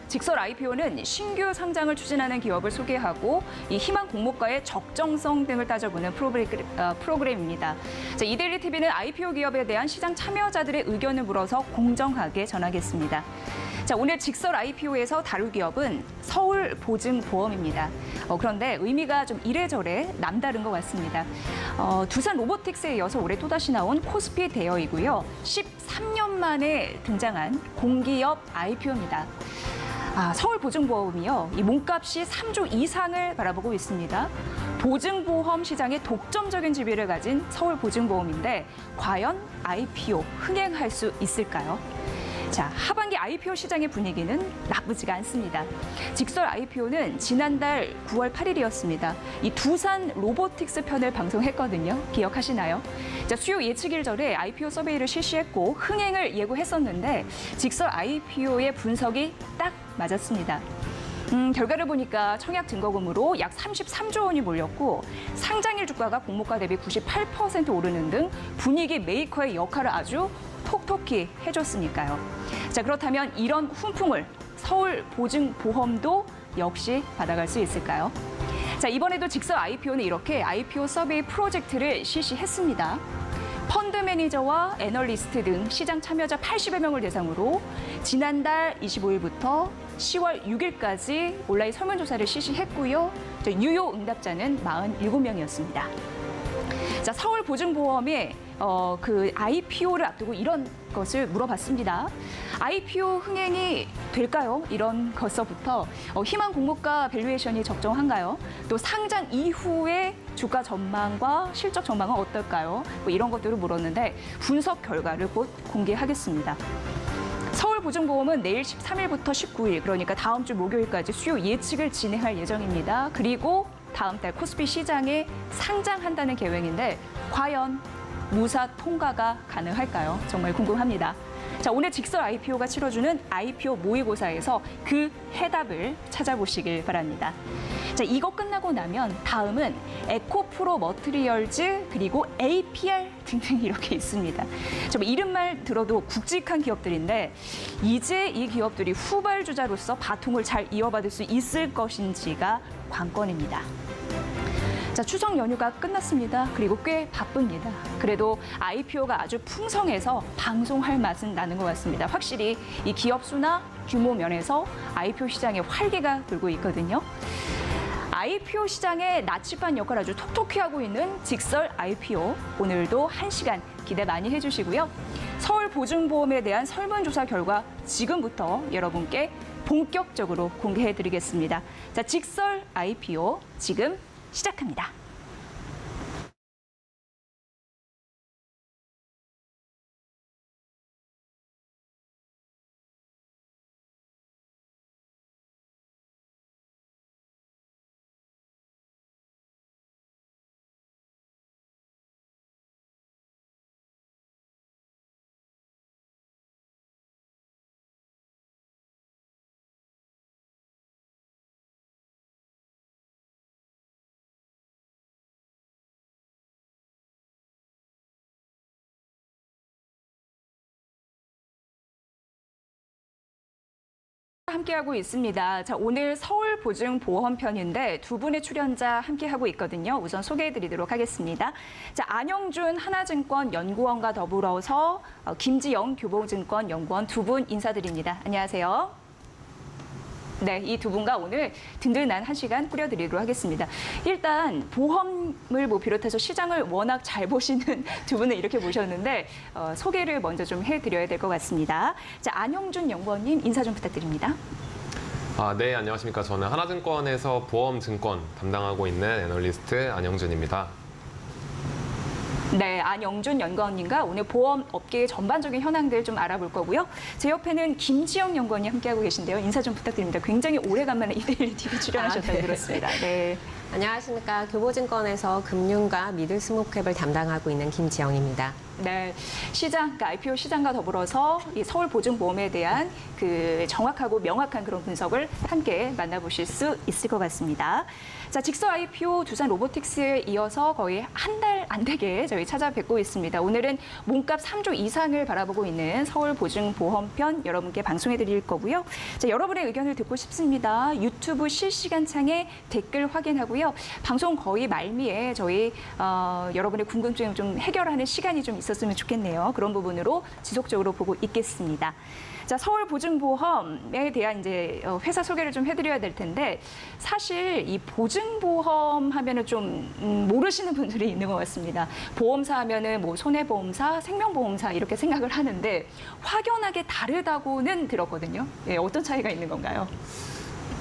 직설 IPO는 신규 상장을 추진하는 기업을 소개하고 이 희망 공모가의 적정성 등을 따져보는 프로그램입니다. 자, 이데일리 TV는 IPO 기업에 대한 시장 참여자들의 의견을 물어서 공정하게 전하겠습니다. 자, 오늘 직설 IPO에서 다룰 기업은 서울보증보험입니다. 그런데 의미가 좀 이래저래 남다른 것 같습니다. 두산 로보틱스에 이어서 올해 또다시 나온 코스피 대여이고요. 13년 만에 등장한 공기업 IPO입니다. 서울보증보험이요. 이 몸값이 3조 이상을 바라보고 있습니다. 보증보험 시장의 독점적인 지위를 가진 서울보증보험인데 과연 IPO 흥행할 수 있을까요? 자, 하반기 IPO 시장의 분위기는 나쁘지가 않습니다. 직설 IPO는 지난달 9월 8일이었습니다. 이 두산 로보틱스 편을 방송했거든요. 기억하시나요? 자, 수요 예측일 전에 IPO 서베이를 실시했고 흥행을 예고했었는데 직설 IPO의 분석이 딱 맞았습니다. 결과를 보니까 청약 증거금으로 약 33조 원이 몰렸고 상장일 주가가 공모가 대비 98% 오르는 등 분위기 메이커의 역할을 아주 톡톡히 해줬으니까요. 자, 그렇다면 이런 훈풍을 서울보증보험도 역시 받아갈 수 있을까요? 자, 이번에도 직설 IPO는 이렇게 IPO 서베이 프로젝트를 실시했습니다. 펀드 매니저와 애널리스트 등 시장 참여자 80여 명을 대상으로 지난달 25일부터 10월 6일까지 온라인 설문조사를 실시했고요. 유효 응답자는 47명이었습니다. 자, 서울보증보험의 그 IPO를 앞두고 이런 것을 물어봤습니다. IPO 흥행이 될까요? 이런 것서부터 희망 공모가 밸류에이션이 적정한가요? 또 상장 이후의 주가 전망과 실적 전망은 어떨까요? 뭐 이런 것들을 물었는데 분석 결과를 곧 공개하겠습니다. 서울보증보험은 내일 13일부터 19일, 그러니까 다음 주 목요일까지 수요 예측을 진행할 예정입니다. 그리고 다음 달 코스피 시장에 상장한다는 계획인데 과연 무사 통과가 가능할까요? 정말 궁금합니다. 자, 오늘 직설 IPO가 치러주는 IPO 모의고사에서 그 해답을 찾아보시길 바랍니다. 자, 이거 끝나고 나면 다음은 에코프로 머트리얼즈 그리고 APR 등등 이렇게 있습니다. 정말 이름만 들어도 굵직한 기업들인데 이제 이 기업들이 후발주자로서 바통을 잘 이어받을 수 있을 것인지가 관건입니다. 자, 추석 연휴가 끝났습니다. 그리고 꽤 바쁩니다. 그래도 IPO가 아주 풍성해서 방송할 맛은 나는 것 같습니다. 확실히 이 기업 수나 규모 면에서 IPO 시장에 활기가 돌고 있거든요. IPO 시장의 나치반 역할을 아주 톡톡히 하고 있는 직설 IPO. 오늘도 1시간 기대 많이 해주시고요. 서울보증보험에 대한 설문조사 결과 지금부터 여러분께 본격적으로 공개해드리겠습니다. 자, 직설 IPO 지금 시작합니다. 함께하고 있습니다. 자, 오늘 서울보증보험 편인데 두 분의 출연자 함께하고 있거든요. 우선 소개해드리도록 하겠습니다. 자, 안영준 하나증권 연구원과 더불어서 김지영 교보증권 연구원 두 분 인사드립니다. 안녕하세요. 네, 이 두 분과 오늘 든든한 1시간 꾸려드리도록 하겠습니다. 일단 보험을 비롯해서 시장을 워낙 잘 보시는 두 분을 이렇게 모셨는데 소개를 먼저 좀 해드려야 될 것 같습니다. 자, 안영준 연구원님 인사 좀 부탁드립니다. 네, 안녕하십니까. 저는 하나증권에서 보험증권 담당하고 있는 애널리스트 안영준입니다. 네, 안영준 연구원님과 오늘 보험 업계의 전반적인 현황들 좀 알아볼 거고요. 제 옆에는 김지영 연구원이 함께하고 계신데요. 인사 좀 부탁드립니다. 굉장히 오래간만에 이데일리 TV 출연하셨다고 네. 들었습니다. 네. 안녕하십니까. 교보증권에서 금융과 미들 스몰캡을 담당하고 있는 김지영입니다. 네, 시장, 그러니까 IPO 시장과 더불어서 이 서울보증보험에 대한 그 정확하고 명확한 그런 분석을 함께 만나보실 수 있을 것 같습니다. 자, 직서 IPO 두산 로보틱스에 이어서 거의 한 달 안 되게 저희 찾아뵙고 있습니다. 오늘은 몸값 3조 이상을 바라보고 있는 서울보증보험편 여러분께 방송해 드릴 거고요. 자, 여러분의 의견을 듣고 싶습니다. 유튜브 실시간 창에 댓글 확인하고요. 방송 거의 말미에 저희 여러분의 궁금증을 좀 해결하는 시간이 좀 있었으면 좋겠네요. 그런 부분으로 지속적으로 보고 있겠습니다. 자, 서울보증보험에 대한 이제 회사 소개를 좀 해드려야 될 텐데 사실 이 보증보험 하면은 좀 모르시는 분들이 있는 것 같습니다. 보험사 하면은 뭐 손해보험사, 생명보험사 이렇게 생각을 하는데 확연하게 다르다고는 들었거든요. 예, 어떤 차이가 있는 건가요?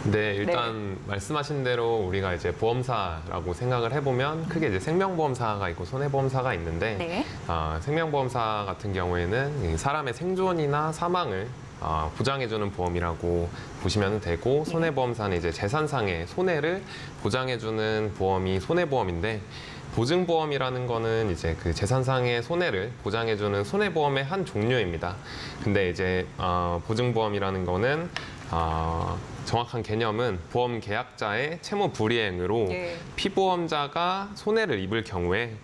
네, 일단 말씀하신 대로 우리가 이제 보험사라고 생각을 해보면 크게 이제 생명보험사가 있고 손해보험사가 있는데 네. 생명보험사 같은 경우에는 이 사람의 생존이나 사망을 보장해주는 보험이라고 보시면 되고 손해보험사는 이제 재산상의 손해를 보장해주는 보험이 손해보험인데 보증보험이라는 거는 이제 그 재산상의 손해를 보장해주는 손해보험의 한 종류입니다. 근데 이제 보증보험이라는 거는 정확한 개념은 보험 계약자의 채무 불이행으로 예. 피보험자가 손해를 입을 경우에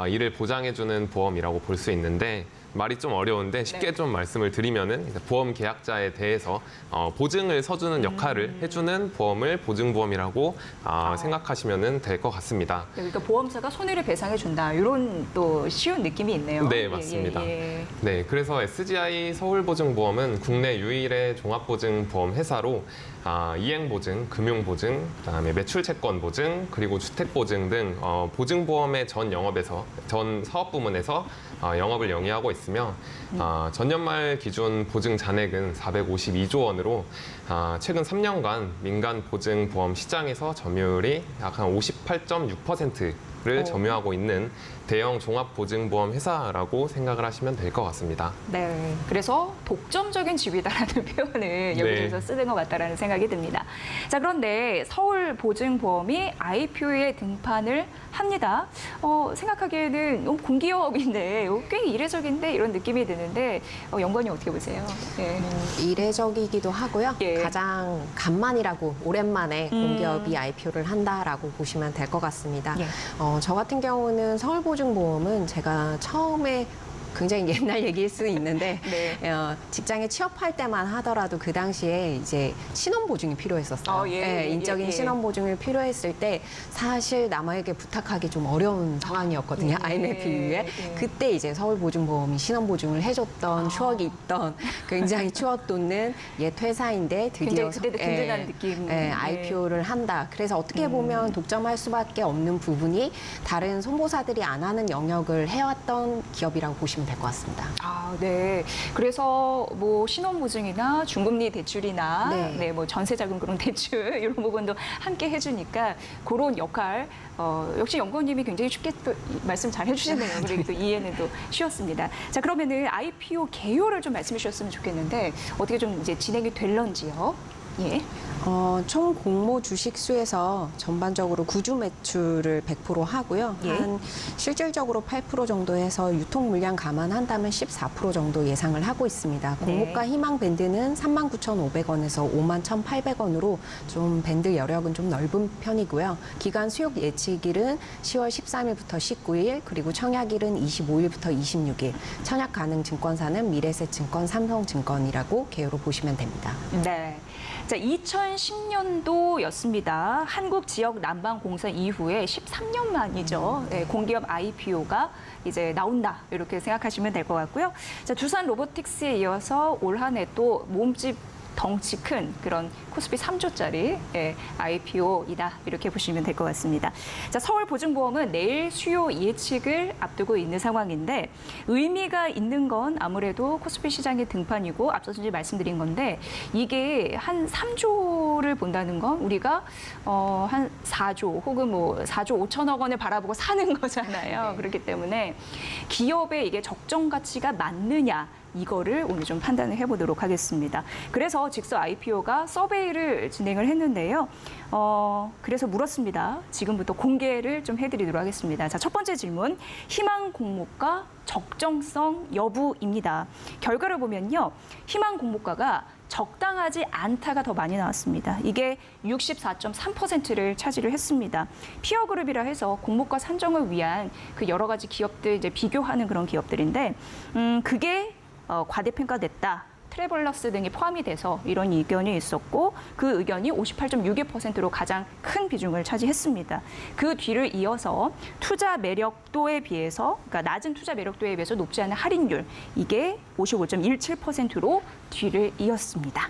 이를 보장해주는 보험이라고 볼 수 있는데 말이 좀 어려운데 쉽게 네. 좀 말씀을 드리면은 보험 계약자에 대해서 보증을 서주는 역할을 해주는 보험을 보증보험이라고 생각하시면 될 것 같습니다. 그러니까 보험사가 손해를 배상해 준다. 이런 또 쉬운 느낌이 있네요. 네, 맞습니다. 예. 네, 그래서 SGI 서울보증보험은 국내 유일의 종합보증보험 회사로 이행보증, 금융보증, 그다음에 매출채권보증, 그리고 주택보증 등 보증보험의 전 사업 부문에서 영업을 영위하고 있으며 전년말 기준 보증 잔액은 452조 원으로 최근 3년간 민간 보증보험 시장에서 점유율이 약 한 58.6%를 점유하고 있는 대형 종합보증보험 회사라고 생각을 하시면 될 것 같습니다. 네, 그래서 독점적인 집이다라는 표현을 여기저기서 쓰는 것 같다라는 생각이 듭니다. 자, 그런데 서울보증보험이 IPO에 등판을 합니다. 생각하기에는 공기업인데 꽤 이례적인데 이런 느낌이 드는데 연관이 어떻게 보세요? 네. 이례적이기도 하고요. 예. 가장 간만이라고 오랜만에 공기업이 IPO를 한다라고 보시면 될 것 같습니다. 예. 저 같은 경우는 서울보증보험은 제가 처음에 굉장히 옛날 얘기일 수 있는데 네. 직장에 취업할 때만 하더라도 그 당시에 이제 신원보증이 필요했었어요. 인적인 신원보증이 필요했을 때 사실 남에게 부탁하기 좀 어려운 상황이었거든요. IMF 이후에. 그때 이제 서울보증보험이 신원보증을 해줬던 추억이 있던 굉장히 추억 돋는 옛 회사인데 드디어 굉장히 그때도 든든한 느낌. IPO를 한다. 그래서 어떻게 보면 독점할 수밖에 없는 부분이 다른 손보사들이 안 하는 영역을 해왔던 기업이라고 보시면 될 것 같습니다. 네. 그래서 뭐 신원보증이나 중금리 대출이나 네. 뭐 전세자금 그런 대출 이런 부분도 함께 해주니까 그런 역할 역시 연구원님이 굉장히 쉽게 또 말씀 잘 해주시네요. 그리고 또 이해는 또 쉬웠습니다. 자, 그러면은 IPO 개요를 좀 말씀해 주셨으면 좋겠는데 어떻게 좀 이제 진행이 될런지요? 예. 총 공모 주식 수에서 전반적으로 구주 매출을 100% 하고요. 예. 한 실질적으로 8% 정도 해서 유통 물량 감안한다면 14% 정도 예상을 하고 있습니다. 네. 공모가 희망 밴드는 39,500원에서 51,800원으로 좀 밴드 여력은 좀 넓은 편이고요. 기간 수योग 예측일은 10월 13일부터 19일, 그리고 청약일은 25일부터 26일. 청약 가능 증권사는 미래에셋증권, 삼성증권이라고 개요로 보시면 됩니다. 네. 자, 2010년도였습니다. 한국 지역 난방공사 이후에 13년 만이죠. 네, 공기업 IPO가 이제 나온다 이렇게 생각하시면 될 것 같고요. 자, 두산 로보틱스에 이어서 올 한 해 또 몸집 덩치 큰 그런 코스피 3조짜리 IPO이다 이렇게 보시면 될 것 같습니다. 자, 서울보증보험은 내일 수요 예측을 앞두고 있는 상황인데 의미가 있는 건 아무래도 코스피 시장의 등판이고 앞서서 이제 말씀드린 건데 이게 한 3조를 본다는 건 우리가 한 4조 혹은 뭐 4조 5천억 원을 바라보고 사는 거잖아요. 네. 그렇기 때문에 기업의 이게 적정 가치가 맞느냐 이거를 오늘 좀 판단을 해보도록 하겠습니다. 그래서 직서 IPO가 서베이를 진행을 했는데요. 그래서 물었습니다. 지금부터 공개를 좀 해드리도록 하겠습니다. 자, 첫 번째 질문, 희망 공모가 적정성 여부입니다. 결과를 보면요, 희망 공모가가 적당하지 않다가 더 많이 나왔습니다. 이게 64.3%를 차지를 했습니다. 피어그룹이라 해서 공모가 산정을 위한 그 여러 가지 기업들 이제 비교하는 그런 기업들인데, 그게 과대평가됐다. 트래블러스 등이 포함이 돼서 이런 의견이 있었고, 그 의견이 58.61%로 가장 큰 비중을 차지했습니다. 그 뒤를 이어서 투자 매력도에 비해서, 그러니까 낮은 투자 매력도에 비해서 높지 않은 할인율, 이게 55.17%로 뒤를 이었습니다.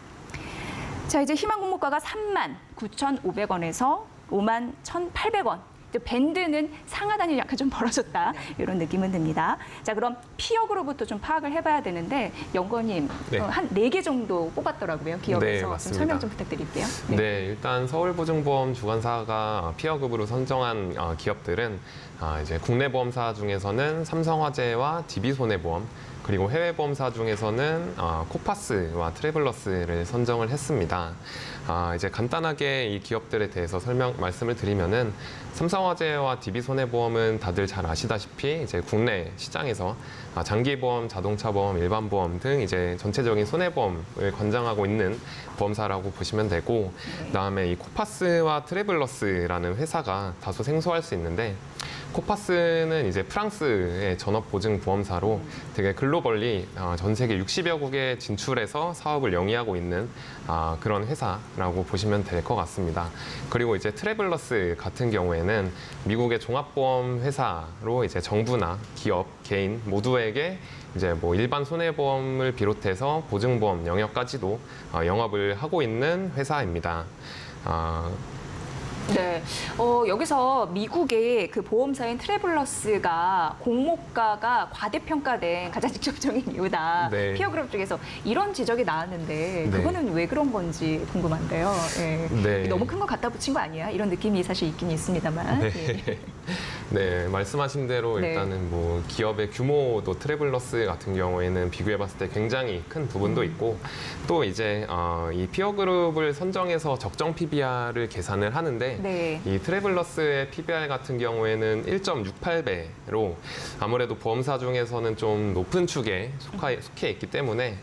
자, 이제 희망 공모가가 39,500원에서 51,800원. 밴드는 상하 단위 약간 좀 벌어졌다, 이런 느낌은 듭니다. 자, 그럼 피어그룹부터 좀 파악을 해봐야 되는데, 연구원님 네. 한 4개 정도 뽑았더라고요, 기업에서. 네, 좀 맞습니다. 설명 좀 부탁드릴게요. 네, 일단 서울보증보험 주관사가 피어급으로 선정한 기업들은 이제 국내 보험사 중에서는 삼성화재와 DB손해보험, 그리고 해외 보험사 중에서는 코파스와 트래블러스를 선정을 했습니다. 이제 간단하게 이 기업들에 대해서 말씀을 드리면은, 삼성화재와 DB손해보험은 다들 잘 아시다시피 이제 국내 시장에서 장기보험, 자동차보험, 일반보험 등 이제 전체적인 손해보험을 관장하고 있는 보험사라고 보시면 되고, 그다음에 이 코파스와 트래블러스라는 회사가 다소 생소할 수 있는데, 코파스는 이제 프랑스의 전업보증보험사로 되게 글로벌리 전 세계 60여 국에 진출해서 사업을 영위하고 있는 그런 회사라고 보시면 될 것 같습니다. 그리고 이제 트래블러스 같은 경우에는 미국의 종합보험 회사로 이제 정부나 기업, 개인 모두에게 이제 뭐 일반 손해보험을 비롯해서 보증보험 영역까지도 영업을 하고 있는 회사입니다. 네, 여기서 미국의 그 보험사인 트래블러스가 공모가가 과대평가된 가장 직접적인 이유다. 네. 피어그룹 쪽에서 이런 지적이 나왔는데, 네. 그거는 왜 그런 건지 궁금한데요. 예. 네. 너무 큰 거 갖다 붙인 거 아니야? 이런 느낌이 사실 있긴 있습니다만. 네. 예. 네, 말씀하신 대로 네. 일단은 뭐 기업의 규모도 트래블러스 같은 경우에는 비교해봤을 때 굉장히 큰 부분도 있고, 또 이제 이 피어그룹을 선정해서 적정 PBR을 계산을 하는데, 네. 이 트래블러스의 PBR 같은 경우에는 1.68배로 아무래도 보험사 중에서는 좀 높은 축에 속해 있기 때문에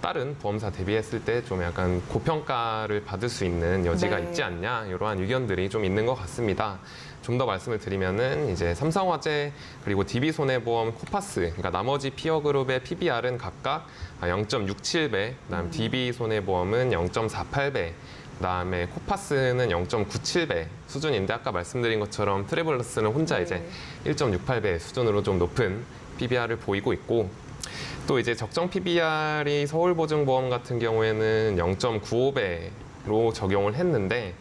다른 보험사 대비했을 때 좀 약간 고평가를 받을 수 있는 여지가 네. 있지 않냐, 이러한 의견들이 좀 있는 것 같습니다. 좀 더 말씀을 드리면은 이제 삼성화재 그리고 DB손해보험, 코파스, 그러니까 나머지 피어그룹의 PBR은 각각 0.67배, 그다음 DB손해보험은 0.48배, 그다음에 코파스는 0.97배 수준인데, 아까 말씀드린 것처럼 트래블러스는 혼자 이제 1.68배 수준으로 좀 높은 PBR을 보이고 있고, 또 이제 적정 PBR이 서울보증보험 같은 경우에는 0.95배로 적용을 했는데,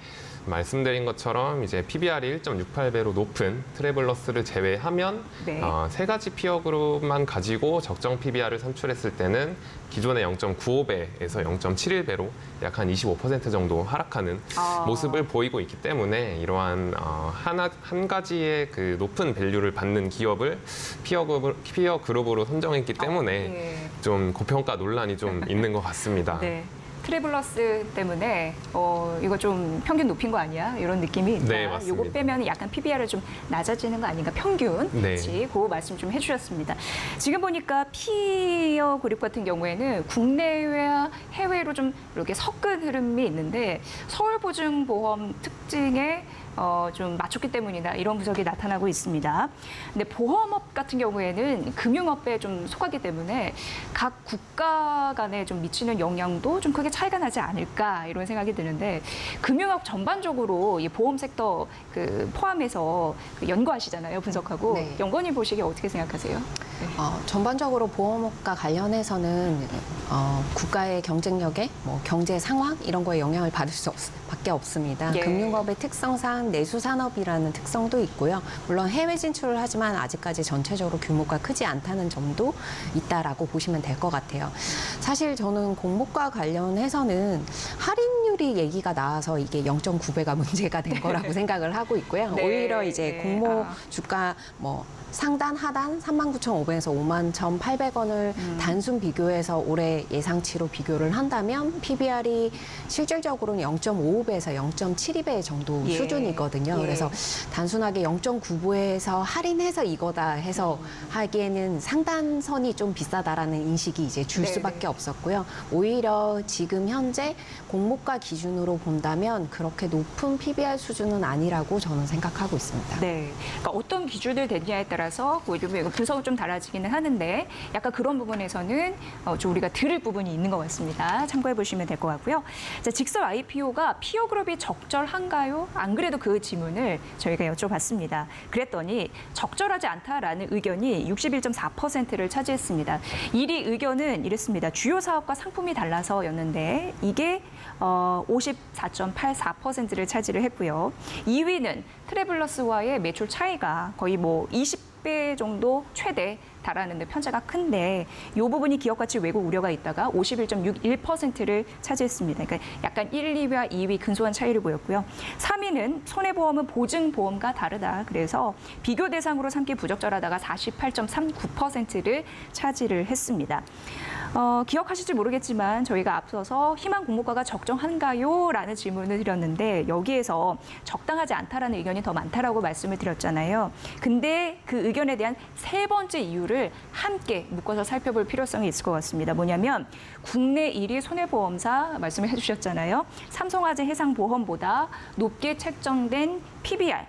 말씀드린 것처럼 이제 PBR이 1.68배로 높은 트래블러스를 제외하면 네. 세 가지 피어그룹만 가지고 적정 PBR을 산출했을 때는 기존의 0.95배에서 0.71배로 약 한 25% 정도 하락하는 모습을 보이고 있기 때문에, 이러한 한 가지의 그 높은 밸류를 받는 기업을 피어그룹으로 선정했기 때문에 네. 좀 고평가 논란이 좀 있는 것 같습니다. 네. 트래블러스 때문에 이거 좀 평균 높인 거 아니야? 이런 느낌이 있다. 네, 맞습니다. 이거 빼면 약간 PBR이 좀 낮아지는 거 아닌가? 평균. 네. 그렇지. 그 말씀 좀 해주셨습니다. 지금 보니까 피어 그룹 같은 경우에는 국내외와 해외로 좀 이렇게 섞은 흐름이 있는데, 서울보증보험 특징에 좀 맞췄기 때문이다, 이런 분석이 나타나고 있습니다. 근데 보험업 같은 경우에는 금융업에 좀 속하기 때문에 각 국가 간에 좀 미치는 영향도 좀 크게 차이가 나지 않을까, 이런 생각이 드는데, 금융업 전반적으로 이 보험 섹터 그 포함해서 그 연구하시잖아요, 분석하고. 네. 연구원님 보시기에 어떻게 생각하세요? 전반적으로 보험업과 관련해서는 국가의 경쟁력에 뭐 경제 상황 이런 거에 영향을 받을 수밖에 없습니다. 예. 금융업의 특성상 내수 산업이라는 특성도 있고요. 물론 해외 진출을 하지만 아직까지 전체적으로 규모가 크지 않다는 점도 있다라고 보시면 될 것 같아요. 사실 저는 공모과 관련해서는 할인율이 얘기가 나와서 이게 0.9배가 문제가 된 거라고 생각을 하고 있고요. 네. 오히려 이제 공모 아. 주가 뭐 상단, 하단 39,500 4,500원에서 51,800원을 단순 비교해서 올해 예상치로 비교를 한다면 PBR이 실질적으로는 0.55배에서 0.72배 정도 예. 수준이거든요. 예. 그래서 단순하게 0.9배에서 할인해서 이거다 해서 하기에는 상단선이 좀 비싸다라는 인식이 이제 줄 네네. 수밖에 없었고요. 오히려 지금 현재 공모가 기준으로 본다면 그렇게 높은 PBR 수준은 아니라고 저는 생각하고 있습니다. 네. 그러니까 어떤 기준을 대냐에 따라서 분석은 좀 달라지기는 하는데 약간 그런 부분에서는 좀 우리가 들을 부분이 있는 것 같습니다. 참고해 보시면 될 것 같고요. 자, 직설 IPO가 피어그룹이 적절한가요? 안 그래도 그 질문을 저희가 여쭤봤습니다. 그랬더니 적절하지 않다라는 의견이 61.4%를 차지했습니다. 1위 의견은 이랬습니다. 주요 사업과 상품이 달라서였는데 이게 54.84%를 차지를 했고요. 2위는 트래블러스와의 매출 차이가 거의 뭐 20배 정도 최대 달하는데 편차가 큰데 이 부분이 기업 가치 왜곡 우려가 있다가 51.61%를 차지했습니다. 그러니까 약간 1, 2위와 2위 근소한 차이를 보였고요. 3위는 손해보험은 보증보험과 다르다. 그래서 비교 대상으로 삼기 부적절하다가 48.39%를 차지를 했습니다. 기억하실지 모르겠지만 저희가 앞서서 희망 공모가가 적정한가요? 라는 질문을 드렸는데 여기에서 적당하지 않다라는 의견이 더 많다라고 말씀을 드렸잖아요. 근데 그 의견에 대한 세 번째 이유를 함께 묶어서 살펴볼 필요성이 있을 것 같습니다. 뭐냐면 국내 1위 손해보험사 말씀을 해주셨잖아요. 삼성화재 해상보험보다 높게 책정된 PBR.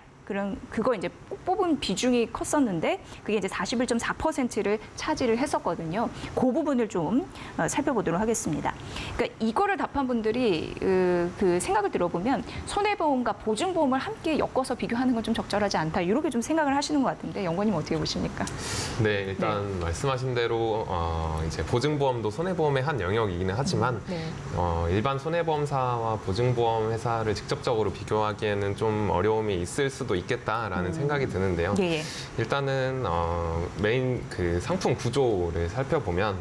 그거 이제 뽑은 비중이 컸었는데 그게 이제 41.4%를 차지를 했었거든요. 그 부분을 좀 살펴보도록 하겠습니다. 그러니까 이거를 답한 분들이 그 생각을 들어보면 손해보험과 보증보험을 함께 엮어서 비교하는 건 좀 적절하지 않다. 이렇게 좀 생각을 하시는 것 같은데 연구님 어떻게 보십니까? 네, 일단 말씀하신 대로 이제 보증보험도 손해보험의 한 영역이기는 하지만 네. 일반 손해보험사와 보증보험 회사를 직접적으로 비교하기에는 좀 어려움이 있을 수도 있겠다라는 생각이 드는데요. 예. 일단은 메인 그 상품 구조를 살펴보면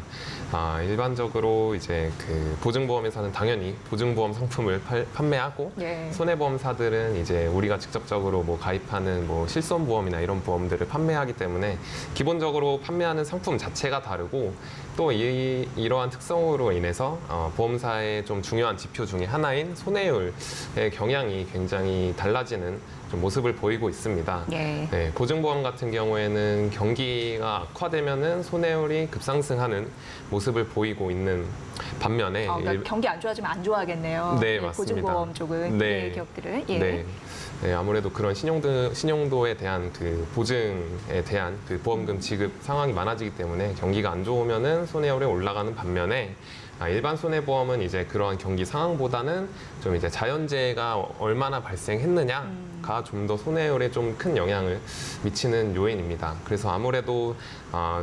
일반적으로 이제 그 보증보험 회사는 당연히 보증보험 상품을 판매하고 예. 손해보험사들은 이제 우리가 직접적으로 뭐 가입하는 뭐 실손보험이나 이런 보험들을 판매하기 때문에 기본적으로 판매하는 상품 자체가 다르고 또 이러한 특성으로 인해서 보험사의 좀 중요한 지표 중에 하나인 손해율의 경향이 굉장히 달라지는 좀 모습을 보이고 있습니다. 예. 네, 보증보험 같은 경우에는 경기가 악화되면은 손해율이 급상승하는 모습을 보이고 있는 반면에 그러니까 경기 안 좋아지면 안 좋아하겠네요. 네, 맞습니다. 보증보험 쪽은 네. 기업들은. 예. 네. 네, 아무래도 그런 신용도에 대한 그 보증에 대한 그 보험금 지급 상황이 많아지기 때문에 경기가 안 좋으면은 손해율이 올라가는 반면에 일반 손해보험은 이제 그러한 경기 상황보다는 좀 이제 자연재해가 얼마나 발생했느냐가 좀 더 손해율에 좀 큰 영향을 미치는 요인입니다. 그래서 아무래도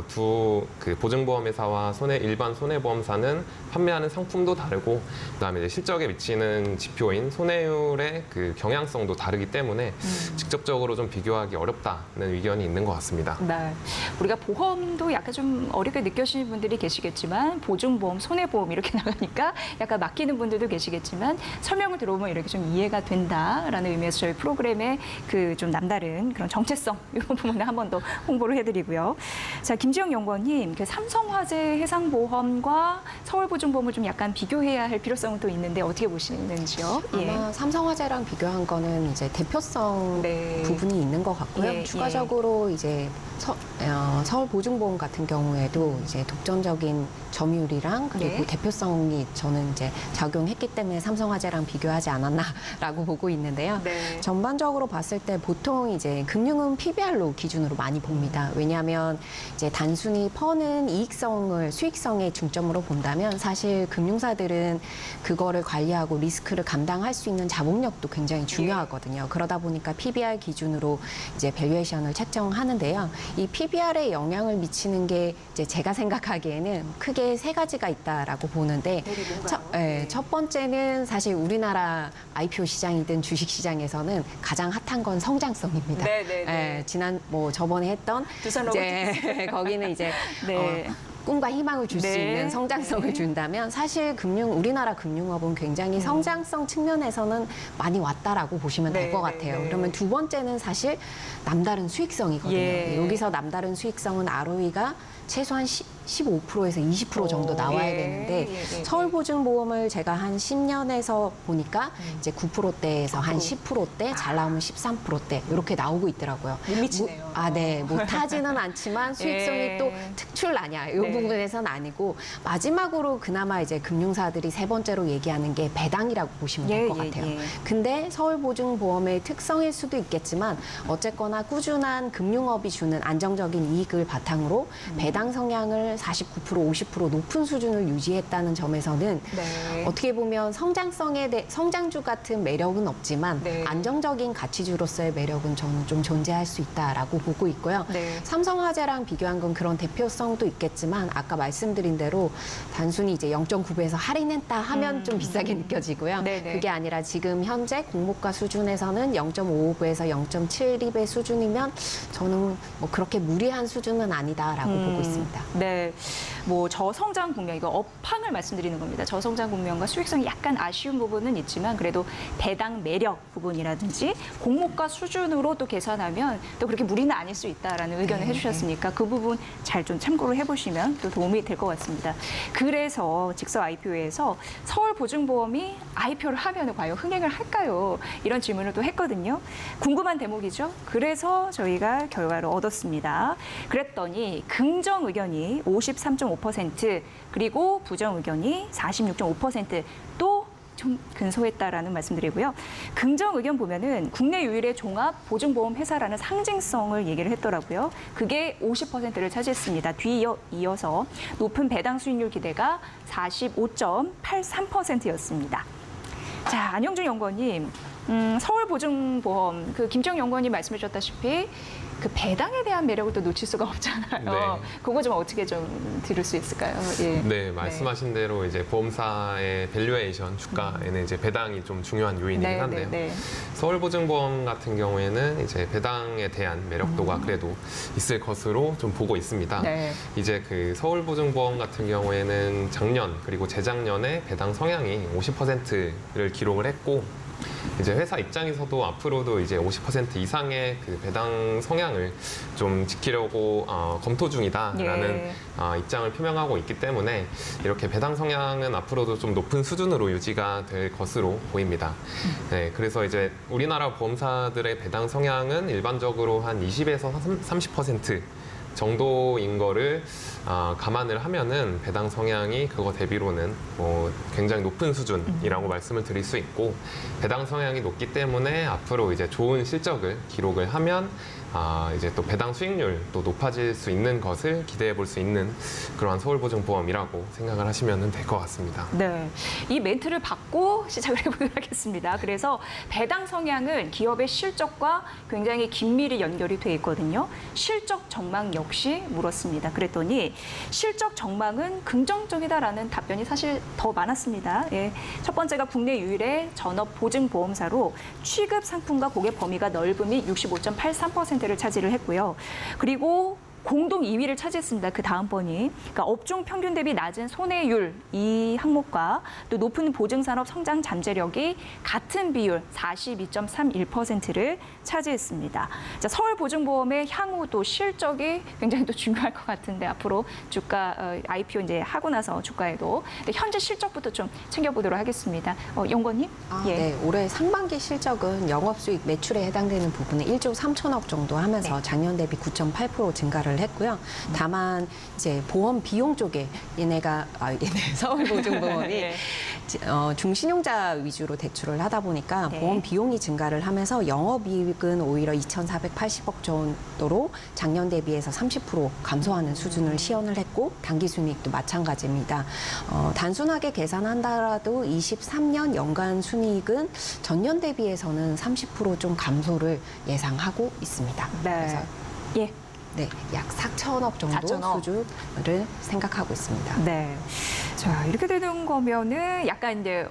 두 그 보증보험 회사와 일반 손해보험사는 판매하는 상품도 다르고 그다음에 이제 실적에 미치는 지표인 손해율의 그 경향성도 다르기 때문에 직접적으로 좀 비교하기 어렵다는 의견이 있는 것 같습니다. 네. 우리가 보험도 약간 좀 어렵게 느껴지는 분들이 계시겠지만 보증보험, 손해보험 이렇게 나가니까 약간 맡기는 분들도 계시겠지만 설명을 들어보면 이렇게 좀 이해가 된다라는 의미에서 저희 프로그램의 그 좀 남다른 그런 정체성 이런 부분을 한 번 더 홍보를 해드리고요. 자, 김지영 연구원님, 그 삼성화재 해상보험과 서울보증보험을 좀 약간 비교해야 할 필요성은 또 있는데 어떻게 보시는지요? 아마 삼성화재랑 비교한 거는 이제 대표성 네. 부분이 있는 것 같고요. 예, 추가적으로 이제 서울보증보험 같은 경우에도 이제 독점적인 점유율이랑 그리고 네. 대표성이 저는 이제 작용했기 때문에 삼성화재랑 비교하지 않았나라고 보고 있는데요. 네. 전반적으로 봤을 때 보통 이제 금융은 PBR로 기준으로 많이 봅니다. 왜냐하면 이제 단순히 퍼는 이익성을 수익성의 중점으로 본다면 사실 금융사들은 그거를 관리하고 리스크를 감당할 수 있는 자본력도 굉장히 중요하거든요. 그러다 보니까 PBR 기준으로 이제 밸류에이션을 책정하는데요. 이 PBR에 영향을 미치는 게 이제 제가 생각하기에는 크게 세 가지가 있다라고 보는데 첫 번째는 사실 우리나라 IPO 시장이든 주식 시장에서는 가장 핫한 건 성장성입니다. 네. 지난 저번에 했던 두산 이제 거기는 이제 네. 꿈과 희망을 줄 수 네. 있는 성장성을 준다면 사실 우리나라 금융업은 굉장히 성장성 측면에서는 많이 왔다라고 보시면 될 것 같아요. 그러면 두 번째는 사실 남다른 수익성이거든요. 예. 여기서 남다른 수익성은 ROE가 최소한 15%에서 20% 정도 나와야 되는데 서울보증보험을 제가 한 10년에서 보니까 이제 9%대에서 한 10%대, 잘 나오면 13%대 이렇게 나오고 있더라고요. 못 미치네요. 네. 못하지는 않지만 수익성이 예. 또 특출나냐 이 네. 부분에서는 아니고 마지막으로 그나마 이제 금융사들이 세 번째로 얘기하는 게 배당이라고 보시면 될 것 같아요. 근데 서울보증보험의 특성일 수도 있겠지만 어쨌거나 꾸준한 금융업이 주는 안정적인 이익을 바탕으로 배당 성향을 49%, 50% 높은 수준을 유지했다는 점에서는 어떻게 보면 성장주 같은 매력은 없지만 안정적인 가치주로서의 매력은 저는 좀 존재할 수 있다라고 보고 있고요. 삼성화재랑 비교한 건 그런 대표성도 있겠지만 아까 말씀드린 대로 단순히 이제 0.9배에서 할인했다 하면 좀 비싸게 느껴지고요. 그게 아니라 지금 현재 공모가 수준에서는 0.55배에서 0.72배 수준이면 저는 뭐 그렇게 무리한 수준은 아니다라고 보고 있습니다. 네, 뭐 저성장 국면 이거 업황을 말씀드리는 겁니다. 저성장 국면과 수익성이 약간 아쉬운 부분은 있지만 그래도 배당 매력 부분이라든지 공모가 수준으로 또 계산하면 또 그렇게 무리는 아닐 수 있다라는 의견을 해주셨으니까 그 부분 잘 좀 참고를 해보시면 또 도움이 될 것 같습니다. 그래서 직서 IPO에서 서울보증보험이 IPO를 하면 과연 흥행을 할까요? 이런 질문을 또 했거든요. 궁금한 대목이죠. 그래서 저희가 결과를 얻었습니다. 그랬더니 긍정 의견이 53.5% 그리고 부정 의견이 46.5% 또 좀 근소했다라는 말씀드리고요. 긍정 의견 보면은 국내 유일의 종합 보증보험 회사라는 상징성을 얘기를 했더라고요. 그게 50%를 차지했습니다. 뒤이어서 높은 배당 수익률 기대가 45.83%였습니다. 자, 안영준 연구원님, 서울보증보험 그 김정 연구원님 말씀해 주셨다시피 그 배당에 대한 매력을 또 놓칠 수가 없잖아요. 네. 그거 좀 어떻게 좀 들을 수 있을까요? 예. 네, 말씀하신 대로 이제 보험사의 밸류에이션 주가에는 이제 배당이 좀 중요한 요인이긴 한데요. 서울보증보험 같은 경우에는 이제 배당에 대한 매력도가 그래도 있을 것으로 좀 보고 있습니다. 이제 그 서울보증보험 같은 경우에는 작년 그리고 재작년에 배당 성향이 50%를 기록을 했고 이제 회사 입장에서도 앞으로도 이제 50% 이상의 그 배당 성향을 좀 지키려고 검토 중이다라는 입장을 표명하고 있기 때문에 이렇게 배당 성향은 앞으로도 좀 높은 수준으로 유지가 될 것으로 보입니다. 네, 그래서 이제 우리나라 보험사들의 배당 성향은 일반적으로 한 20에서 30% 정도인 거를 감안을 하면은 배당 성향이 그거 대비로는 뭐 굉장히 높은 수준이라고 말씀을 드릴 수 있고 배당 성향이 높기 때문에 앞으로 이제 좋은 실적을 기록을 하면 이제 또 배당 수익률도 높아질 수 있는 것을 기대해 볼 수 있는 그러한 서울보증보험이라고 생각을 하시면 될 것 같습니다. 네, 이 멘트를 받고 시작을 해보도록 하겠습니다. 그래서 배당 성향은 기업의 실적과 굉장히 긴밀히 연결이 돼 있거든요. 실적 전망 역시 물었습니다. 그랬더니 실적 전망은 긍정적이다라는 답변이 사실 더 많았습니다. 예. 첫 번째가 국내 유일의 전업보증보험사로 취급 상품과 고객 범위가 넓음이 65.83%를 차지를 했고요. 그리고 공동 2위를 차지했습니다. 그 다음번이. 그러니까 업종 평균 대비 낮은 손해율 이 항목과 또 높은 보증산업 성장 잠재력이 같은 비율 42.31%를 차지했습니다. 자, 서울보증보험의 향후 또 실적이 굉장히 또 중요할 것 같은데 앞으로 주가 IPO 이제 하고 나서 주가에도 현재 실적부터 좀 챙겨보도록 하겠습니다. 연구원님? 네, 올해 상반기 실적은 영업수익 매출에 해당되는 부분은 1조 3천억 정도 하면서 작년 대비 9.8% 증가를 했고요. 다만 이제 보험 비용 쪽에 서울보증보험이 중신용자 위주로 대출을 하다 보니까 보험 비용이 증가를 하면서 영업이익은 오히려 2,480억 정도로 작년 대비해서 30% 감소하는 수준을 시현을 했고 당기순이익도 마찬가지입니다. 단순하게 계산한다라도 23년 연간 순이익은 전년 대비해서는 30% 감소를 예상하고 있습니다. 그래서 네, 약 4천억 정도 4천억. 수준을 생각하고 있습니다. 네. 자, 이렇게 되는 거면은 약간 이제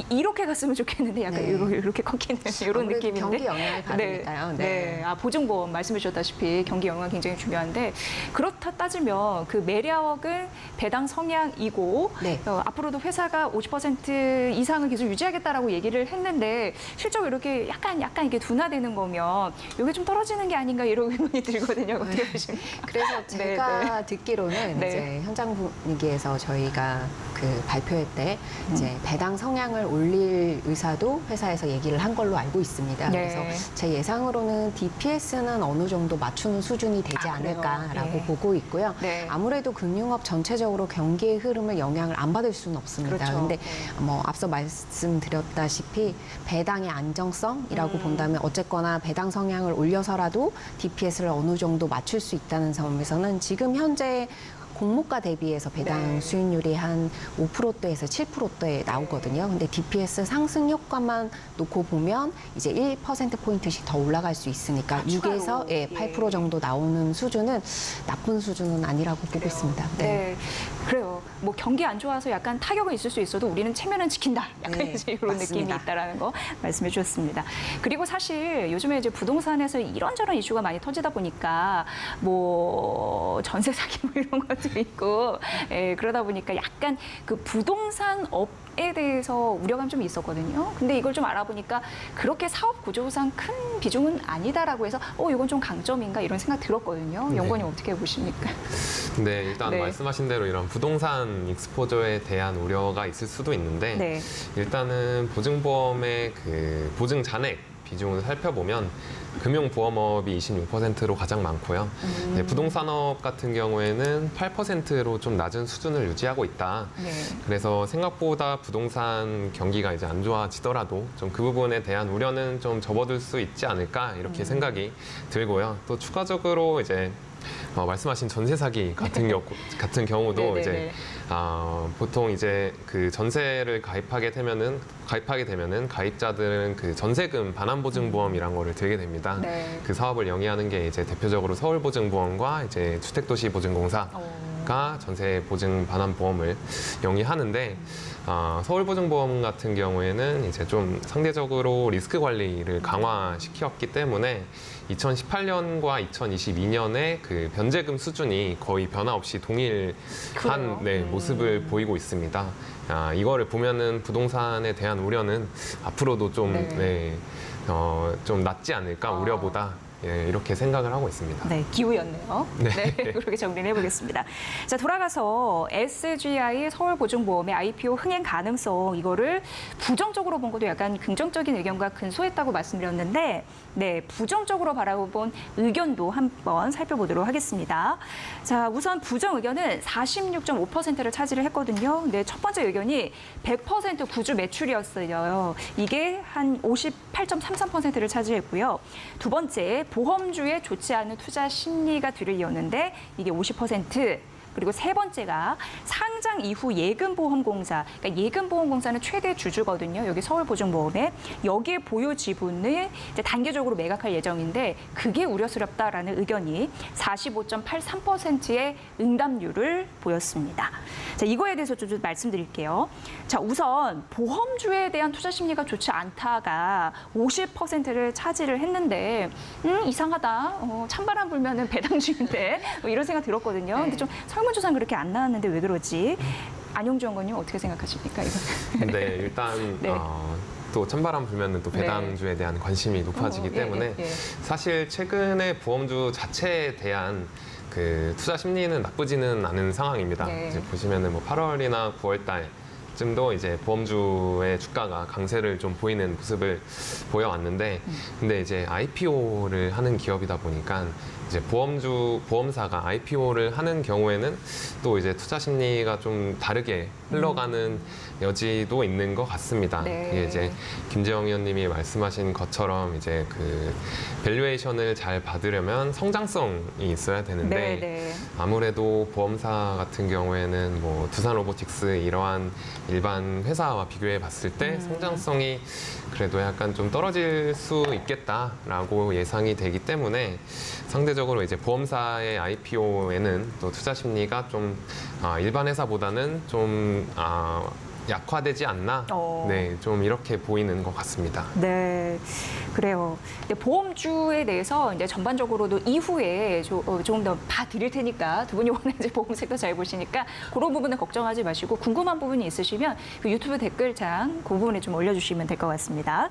이렇게 갔으면 좋겠는데 약간 네. 이렇게 꺾이는 이런 아무래도 느낌인데. 경기 영향을 받으니까요. 네. 아, 보증보험 말씀해 주셨다시피 경기 영향 굉장히 중요한데 그렇다 따지면 그 매력은 배당 성향이고 네. 앞으로도 회사가 50% 이상을 계속 유지하겠다라고 얘기를 했는데 실제로 이렇게 약간 이게 둔화되는 거면 이게 좀 떨어지는 게 아닌가 이런 의문이 들거든요. 어떻게 보십니까? 그래서 제가 네. 듣기로는 네. 이제 현장 분위기에서 저희가 그 발표회 때 이제 배당 성향을 올릴 의사도 회사에서 얘기를 한 걸로 알고 있습니다. 네. 그래서 제 예상으로는 DPS는 어느 정도 맞추는 수준이 되지 그래요? 않을까라고 네. 보고 있고요. 네. 아무래도 금융업 전체적으로 경기의 흐름을 영향을 안 받을 수는 없습니다. 그렇죠. 근데 네. 뭐 앞서 말씀드렸다시피 배당의 안정성이라고 본다면 어쨌거나 배당 성향을 올려서라도 DPS를 어느 정도 맞출 수 있다는 점에서는 지금 현재 공모가 대비해서 배당 네. 수익률이 한 5%대에서 7%대 나오거든요. 근데 DPS 상승 효과만 놓고 보면 이제 1%포인트씩 더 올라갈 수 있으니까 추가로. 6에서 예. 8% 정도 나오는 수준은 나쁜 수준은 아니라고 보고 있습니다. 네. 그래요. 뭐 경기 안 좋아서 약간 타격은 있을 수 있어도 우리는 체면은 지킨다. 약간 네, 이제 이런 느낌이 맞습니다. 있다라는 거 말씀해 주셨습니다. 그리고 사실 요즘에 이제 부동산에서 이런저런 이슈가 많이 터지다 보니까 뭐 전세 사기 뭐 이런 것도 있고 그러다 보니까 약간 그 부동산 업에 대해서 우려감 좀 있었거든요. 근데 이걸 좀 알아보니까 그렇게 사업 구조상 큰 비중은 아니다라고 해서 이건 좀 강점인가 이런 생각 들었거든요. 네. 연구원님 어떻게 보십니까? 네, 일단 네. 말씀하신 대로 이런 부동산 익스포저에 대한 우려가 있을 수도 있는데 네. 일단은 보증보험의 그 보증 잔액 비중을 살펴보면 금융보험업이 26%로 가장 많고요. 네, 부동산업 같은 경우에는 8%로 좀 낮은 수준을 유지하고 있다. 네. 그래서 생각보다 부동산 경기가 이제 안 좋아지더라도 좀 그 부분에 대한 우려는 좀 접어들 수 있지 않을까 이렇게 생각이 들고요. 또 추가적으로 이제 말씀하신 전세 사기 같은 경우도 네네네. 이제 보통 이제 그 전세를 가입하게 되면은 가입자들은 그 전세금 반환보증보험이란 거를 들게 됩니다. 네. 그 사업을 영위하는 게 이제 대표적으로 서울보증보험과 이제 주택도시보증공사가 전세 보증 반환 보험을 영위하는데 서울보증보험 같은 경우에는 이제 좀 상대적으로 리스크 관리를 강화시켰기 때문에 2018년과 2022년에 그 변제금 수준이 거의 변화 없이 그래요? 동일한 모습을 보이고 있습니다. 이거를 보면은 부동산에 대한 우려는 앞으로도 좀 좀 낮지 않을까 우려보다 이렇게 생각을 하고 있습니다. 네, 기우였네요. 네. 그렇게 정리를 해보겠습니다. 자, 돌아가서 SGI 서울보증보험의 IPO 흥행 가능성 이거를 부정적으로 본 것도 약간 긍정적인 의견과 근소했다고 말씀드렸는데 네, 부정적으로 바라본 의견도 한번 살펴보도록 하겠습니다. 자, 우선 부정 의견은 46.5%를 차지를 했거든요. 네, 첫 번째 의견이 100% 구주 매출이었어요. 이게 한 58.33%를 차지했고요. 두 번째, 보험주의 좋지 않은 투자 심리가 뒤를 이었는데 이게 50%. 그리고 세 번째가 상장 이후 예금보험공사, 그러니까 예금보험공사는 최대 주주거든요. 여기 서울보증보험에 여기에 보유 지분을 이제 단계적으로 매각할 예정인데 그게 우려스럽다라는 의견이 45.83%의 응답률을 보였습니다. 자, 이거에 대해서 좀 말씀드릴게요. 자, 우선 보험주에 대한 투자 심리가 좋지 않다가 50%를 차지를 했는데 이상하다. 찬바람 불면은 배당주인데 뭐 이런 생각 들었거든요. 근데 좀 설문조사는 그렇게 안 나왔는데 왜 그러지? 안용주 연구원님 어떻게 생각하십니까? 이거? 네, 일단 네. 또 찬바람 불면은 또 배당주에 대한 관심이 높아지기 때문에 사실 최근에 보험주 자체에 대한 그 투자 심리는 나쁘지는 않은 상황입니다. 네. 이제 보시면은 뭐 8월이나 9월 달쯤도 이제 보험주의 주가가 강세를 좀 보이는 모습을 보여왔는데, 근데 이제 IPO를 하는 기업이다 보니까 이제 보험사가 IPO를 하는 경우에는 또 이제 투자 심리가 좀 다르게 흘러가는 여지도 있는 것 같습니다. 네. 이게 이제 김재영 의원님이 말씀하신 것처럼 이제 그 밸류에이션을 잘 받으려면 성장성이 있어야 되는데 네. 아무래도 보험사 같은 경우에는 뭐 두산 로보틱스 이러한 일반 회사와 비교해 봤을 때 성장성이 그래도 약간 좀 떨어질 수 있겠다라고 예상이 되기 때문에 상대적으로 이제 보험사의 IPO에는 또 투자 심리가 좀 일반 회사보다는 좀 약화되지 않나? 네, 좀 이렇게 보이는 것 같습니다. 네, 그래요. 근데 보험주에 대해서 이제 전반적으로도 이후에 조금 더 봐드릴 테니까 두 분이 워낙 이제 보험색도 잘 보시니까 그런 부분은 걱정하지 마시고 궁금한 부분이 있으시면 그 유튜브 댓글창 그 부분에 좀 올려주시면 될 것 같습니다.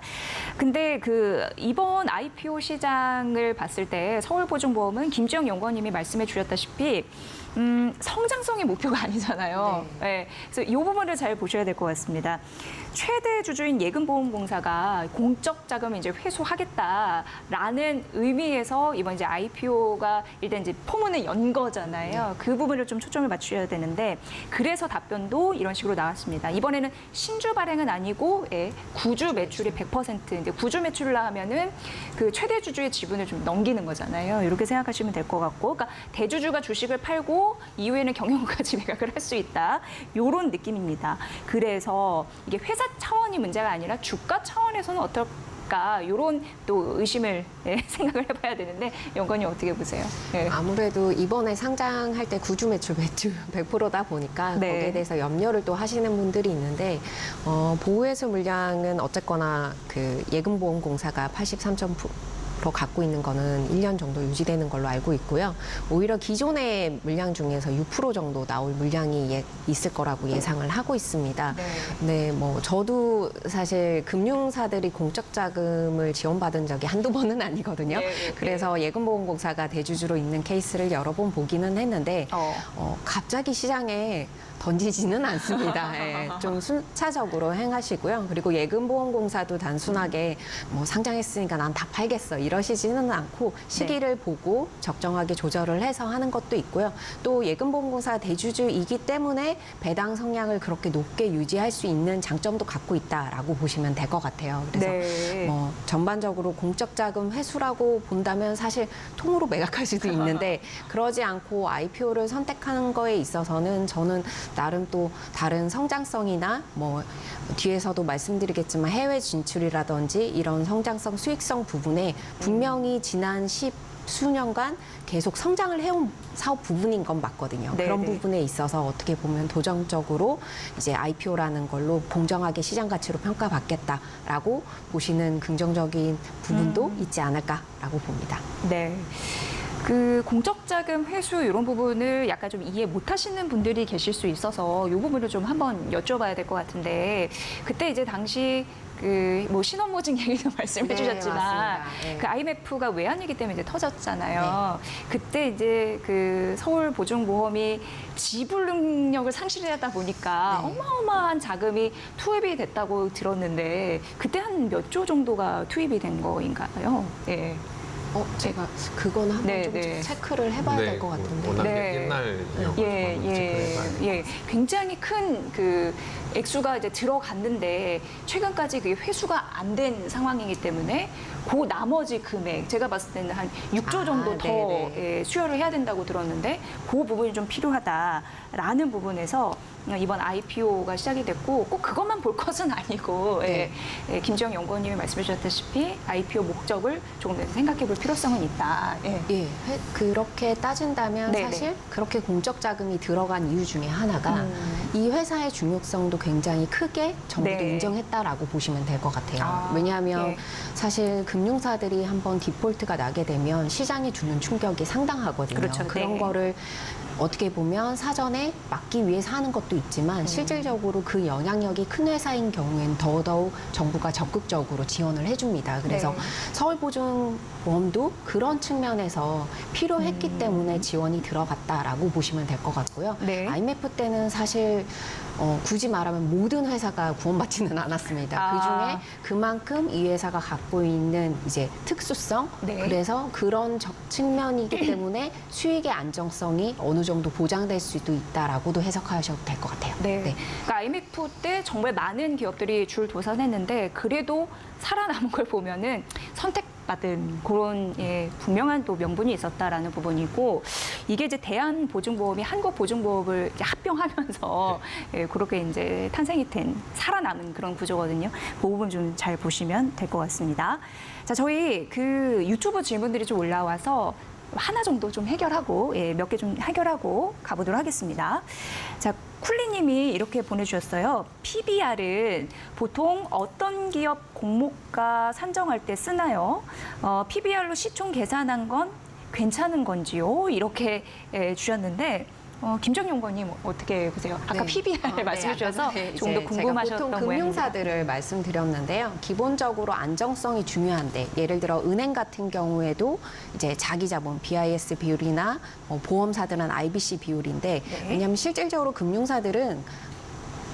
근데 그 이번 IPO 시장을 봤을 때 서울보증보험은 김지영 연구원님이 말씀해 주셨다시피 성장성이 목표가 아니잖아요. 네. 그래서 이 부분을 잘 보셔야 될 것 같습니다. 최대 주주인 예금보험공사가 공적 자금을 이제 회수하겠다라는 의미에서 이번 이제 IPO가 일단 이제 포문을 연 거잖아요. 그 부분을 좀 초점을 맞추셔야 되는데 그래서 답변도 이런 식으로 나왔습니다. 이번에는 신주 발행은 아니고 구주 매출이 100% 이제 구주 매출을 하면은 그 최대 주주의 지분을 좀 넘기는 거잖아요. 이렇게 생각하시면 될 것 같고, 그러니까 대주주가 주식을 팔고 이후에는 경영까지 매각을 할 수 있다. 이런 느낌입니다. 그래서 이게 회사 차원이 문제가 아니라 주가 차원에서는 어떨까? 이런 또 의심을 생각을 해봐야 되는데 연관이 어떻게 보세요? 네. 아무래도 이번에 상장할 때 구주 매출 100%다 보니까 네. 거기에 대해서 염려를 또 하시는 분들이 있는데 보호해수 물량은 어쨌거나 그 예금보험공사가 83.9% 갖고 있는 거는 1년 정도 유지되는 걸로 알고 있고요. 오히려 기존의 물량 중에서 6% 정도 나올 물량이 있을 거라고 예상을 하고 있습니다. 네, 뭐 저도 사실 금융사들이 공적 자금을 지원받은 적이 한두 번은 아니거든요. 그래서 예금보험공사가 대주주로 있는 케이스를 여러 번 보기는 했는데 갑자기 시장에 던지지는 않습니다. 예, 좀 순차적으로 행하시고요. 그리고 예금보험공사도 단순하게 뭐 상장했으니까 난 다 팔겠어 이러시지는 않고 시기를 보고 적정하게 조절을 해서 하는 것도 있고요. 또 예금보험공사 대주주이기 때문에 배당 성향을 그렇게 높게 유지할 수 있는 장점도 갖고 있다라고 보시면 될 것 같아요. 그래서 뭐 전반적으로 공적 자금 회수라고 본다면 사실 통으로 매각할 수도 있는데 그러지 않고 IPO를 선택하는 거에 있어서는 저는 나름 또 다른 성장성이나 뭐 뒤에서도 말씀드리겠지만 해외 진출이라든지 이런 성장성, 수익성 부분에 분명히 지난 수년간 계속 성장을 해온 사업 부분인 건 맞거든요. 그런 부분에 있어서 어떻게 보면 도전적으로 이제 IPO라는 걸로 공정하게 시장 가치로 평가받겠다라고 보시는 긍정적인 부분도 있지 않을까라고 봅니다. 네. 그 공적 자금 회수 이런 부분을 약간 좀 이해 못 하시는 분들이 계실 수 있어서 이 부분을 좀 한번 여쭤봐야 될 것 같은데 그때 이제 당시 그 뭐 신원보증 얘기도 말씀해 주셨지만 그 IMF가 외환위기 때문에 이제 터졌잖아요. 그때 이제 그 서울보증보험이 지불 능력을 상실하다 보니까 어마어마한 자금이 투입이 됐다고 들었는데 그때 한 몇 조 정도가 투입이 된 거인가요? 예. 제가 그건 한번 좀 체크를 해봐야 될 것 같은데. 워낙 옛날이어서 예. 굉장히 큰 그 액수가 이제 들어갔는데 최근까지 그게 회수가 안 된 상황이기 때문에 그 나머지 금액 제가 봤을 때는 한 6조 정도 더 수혈을 해야 된다고 들었는데 그 부분이 좀 필요하다라는 부분에서 이번 IPO가 시작이 됐고 꼭 그것만 볼 것은 아니고 김지영 연구원님이 말씀해 주셨다시피 IPO 목적을 조금 더 생각해 볼 필요성은 있다. 그렇게 따진다면 사실 그렇게 공적 자금이 들어간 이유 중에 하나가 이 회사의 중요성도 굉장히 크게 정부도 인정했다라고 보시면 될 것 같아요. 왜냐하면 사실 금융사들이 한번 디폴트가 나게 되면 시장에 주는 충격이 상당하거든요. 그렇죠. 그런 거를 어떻게 보면 사전에 막기 위해서 하는 것도 있지만 실질적으로 그 영향력이 큰 회사인 경우에는 더더욱 정부가 적극적으로 지원을 해줍니다. 그래서 서울보증보험도 그런 측면에서 필요했기 때문에 지원이 들어갔다라고 보시면 될 것 같고요. IMF 때는 사실 굳이 말하면 모든 회사가 구원받지는 않았습니다. 그중에 그만큼 이 회사가 갖고 있는 이제 특수성, 그래서 그런 측면이기 때문에 수익의 안정성이 어느 어느 정도 보장될 수도 있다라고도 해석하셔도 될 것 같아요. 네. 그러니까 IMF 때 정말 많은 기업들이 줄 도산했는데 그래도 살아남은 걸 보면은 선택받은 그런 분명한 또 명분이 있었다라는 부분이고 이게 이제 대한보증보험이 한국보증보험을 이제 합병하면서 그렇게 이제 탄생이 된 살아남은 그런 구조거든요. 그 부분 좀 잘 보시면 될 것 같습니다. 자, 저희 그 유튜브 질문들이 좀 올라와서 하나 정도 좀 해결하고 몇 개 좀 해결하고 가보도록 하겠습니다. 자, 쿨리님이 이렇게 보내주셨어요. PBR은 보통 어떤 기업 공모가 산정할 때 쓰나요? PBR로 시총 계산한 건 괜찮은 건지요? 이렇게 주셨는데 김정용 의원님 어떻게 보세요? 아까 네. PBR 말씀해 주셔서 네, 좀 더 이제 궁금하셨던 제가 보통 모양입니다. 금융사들을 말씀드렸는데요. 기본적으로 안정성이 중요한데 예를 들어 은행 같은 경우에도 이제 자기 자본 BIS 비율이나 보험사들은 IBC 비율인데 네. 왜냐하면 실질적으로 금융사들은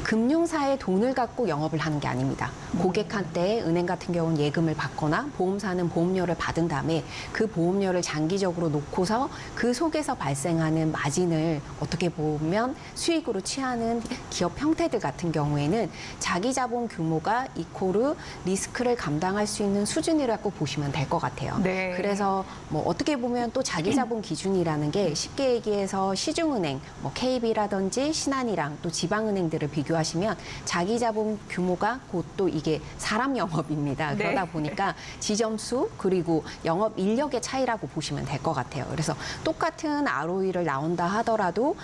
금융사의 돈을 갖고 영업을 하는 게 아닙니다. 고객한테 은행 같은 경우는 예금을 받거나 보험사는 보험료를 받은 다음에 그 보험료를 장기적으로 놓고서 그 속에서 발생하는 마진을 어떻게 보면 수익으로 취하는 기업 형태들 같은 경우에는 자기 자본 규모가 이코르 리스크를 감당할 수 있는 수준이라고 보시면 될 것 같아요. 네. 그래서 뭐 어떻게 보면 또 자기 자본 기준이라는 게 쉽게 얘기해서 시중은행, 뭐 KB라든지 신한이랑 또 지방은행들을 비교하시면 자기 자본 규모가 곧 또 이게 사람 영업입니다. 네. 그러다 보니까 지점수 그리고 영업 인력의 차이라고 보시면 될 것 같아요. 그래서 똑같은 ROE를 나온다 하더라도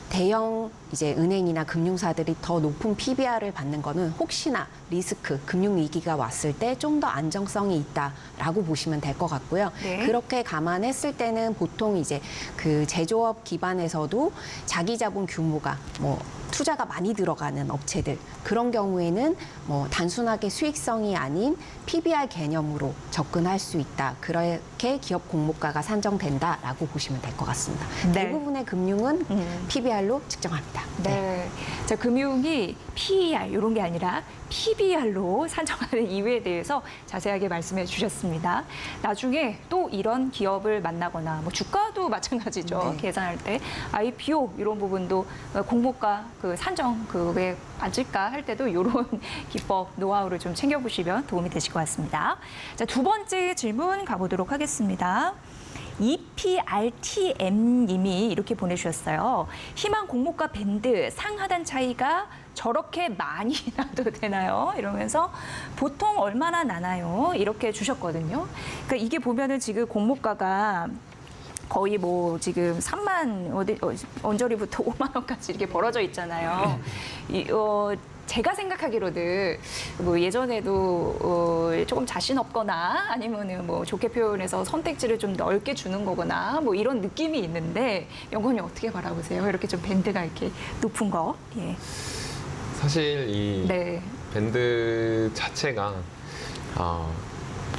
대형 이제 은행이나 금융사들이 더 높은 PBR을 받는 거는 혹시나 리스크, 금융 위기가 왔을 때 좀 더 안정성이 있다라고 보시면 될 것 같고요. 네. 그렇게 감안했을 때는 보통 이제 그 제조업 기반에서도 자기 자본 규모가 뭐 투자가 많이 들어가는 업체들 그런 경우에는 뭐 단순하게 수익성이 아닌 PBR 개념으로 접근할 수 있다. 그렇게 기업 공모가가 산정된다라고 보시면 될 것 같습니다. 네. 대부분의 금융은 PBR로 측정합니다. 네. 자, 금융이 PER 이런 게 아니라 PBR로 산정하는 이유에 대해서 자세하게 말씀해 주셨습니다. 나중에 또 이런 기업을 만나거나 뭐 주가도 마찬가지죠. 네. 계산할 때 IPO 이런 부분도 공모가 그 산정 그왜 맞을까 할 때도 이런 기법 노하우를 좀 챙겨보시면 도움이 되실 것 같습니다. 자, 두 번째 질문 가보도록 하겠습니다. EPRTM님이 이렇게 보내주셨어요. 희망 공모가 밴드 상하단 차이가 저렇게 많이 나도 되나요? 이러면서 보통 얼마나 나나요? 이렇게 주셨거든요. 그러니까 이게 보면은 지금 공모가가 거의 뭐 지금 3만 언저리부터 5만 원까지 이렇게 벌어져 있잖아요. 제가 생각하기로는 뭐 예전에도 조금 자신 없거나 아니면은 뭐 좋게 표현해서 선택지를 좀 넓게 주는 거거나 뭐 이런 느낌이 있는데 연구원님 어떻게 바라보세요? 이렇게 좀 밴드가 이렇게 높은 거. 예. 사실 이 네. 밴드 자체가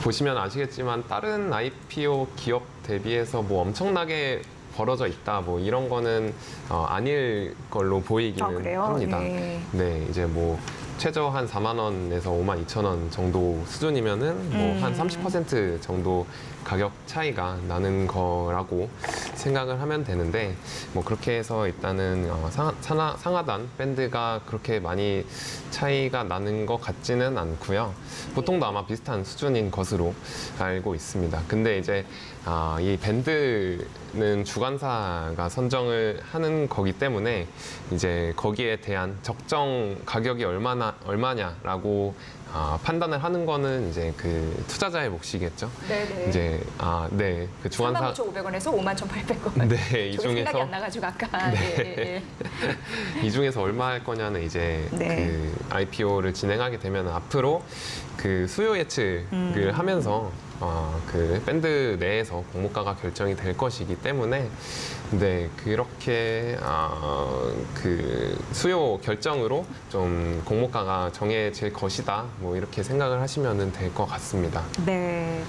보시면 아시겠지만 다른 IPO 기업 대비해서 뭐 엄청나게 벌어져 있다 뭐 이런 거는 아닐 걸로 보이기는 그래요? 합니다. 네. 네, 이제 뭐 최저 한 4만 원에서 5만 2천 원 정도 수준이면은 뭐 한 30% 정도 가격 차이가 나는 거라고 생각을 하면 되는데 뭐 그렇게 해서 일단은 상하단 밴드가 그렇게 많이 차이가 나는 것 같지는 않고요. 보통도 아마 비슷한 수준인 것으로 알고 있습니다. 근데 이제 이 밴드는 주관사가 선정을 하는 거기 때문에 이제 거기에 대한 적정 가격이 얼마냐라고 판단을 하는 거는 이제 그 투자자의 몫이겠죠. 네네. 이제 네, 그 주관사 35,500원에서 51,800원. 네, 이 저도 생각이 중에서 안 나가지고 아까. 네. 예. 이 중에서 얼마 할 거냐는 이제 네. 그 IPO를 진행하게 되면 앞으로 그 수요 예측을 하면서 그 밴드 내에서 공모가가 결정이 될 것이기 때문에 네, 그렇게 그 수요 결정으로 좀 공모가가 정해질 것이다 뭐 이렇게 생각을 하시면 될 것 같습니다. 네.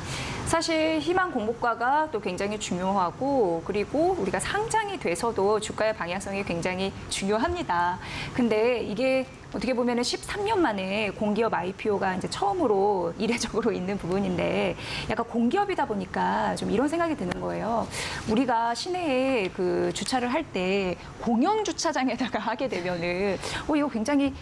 사실 희망 공모가가 또 굉장히 중요하고 그리고 우리가 상장이 돼서도 주가의 방향성이 굉장히 중요합니다. 근데 이게 어떻게 보면은 13년 만에 공기업 IPO가 이제 처음으로 이례적으로 있는 부분인데 약간 공기업이다 보니까 좀 이런 생각이 드는 거예요. 우리가 시내에 그 주차를 할 때 공영 주차장에다가 하게 되면은 이거 굉장히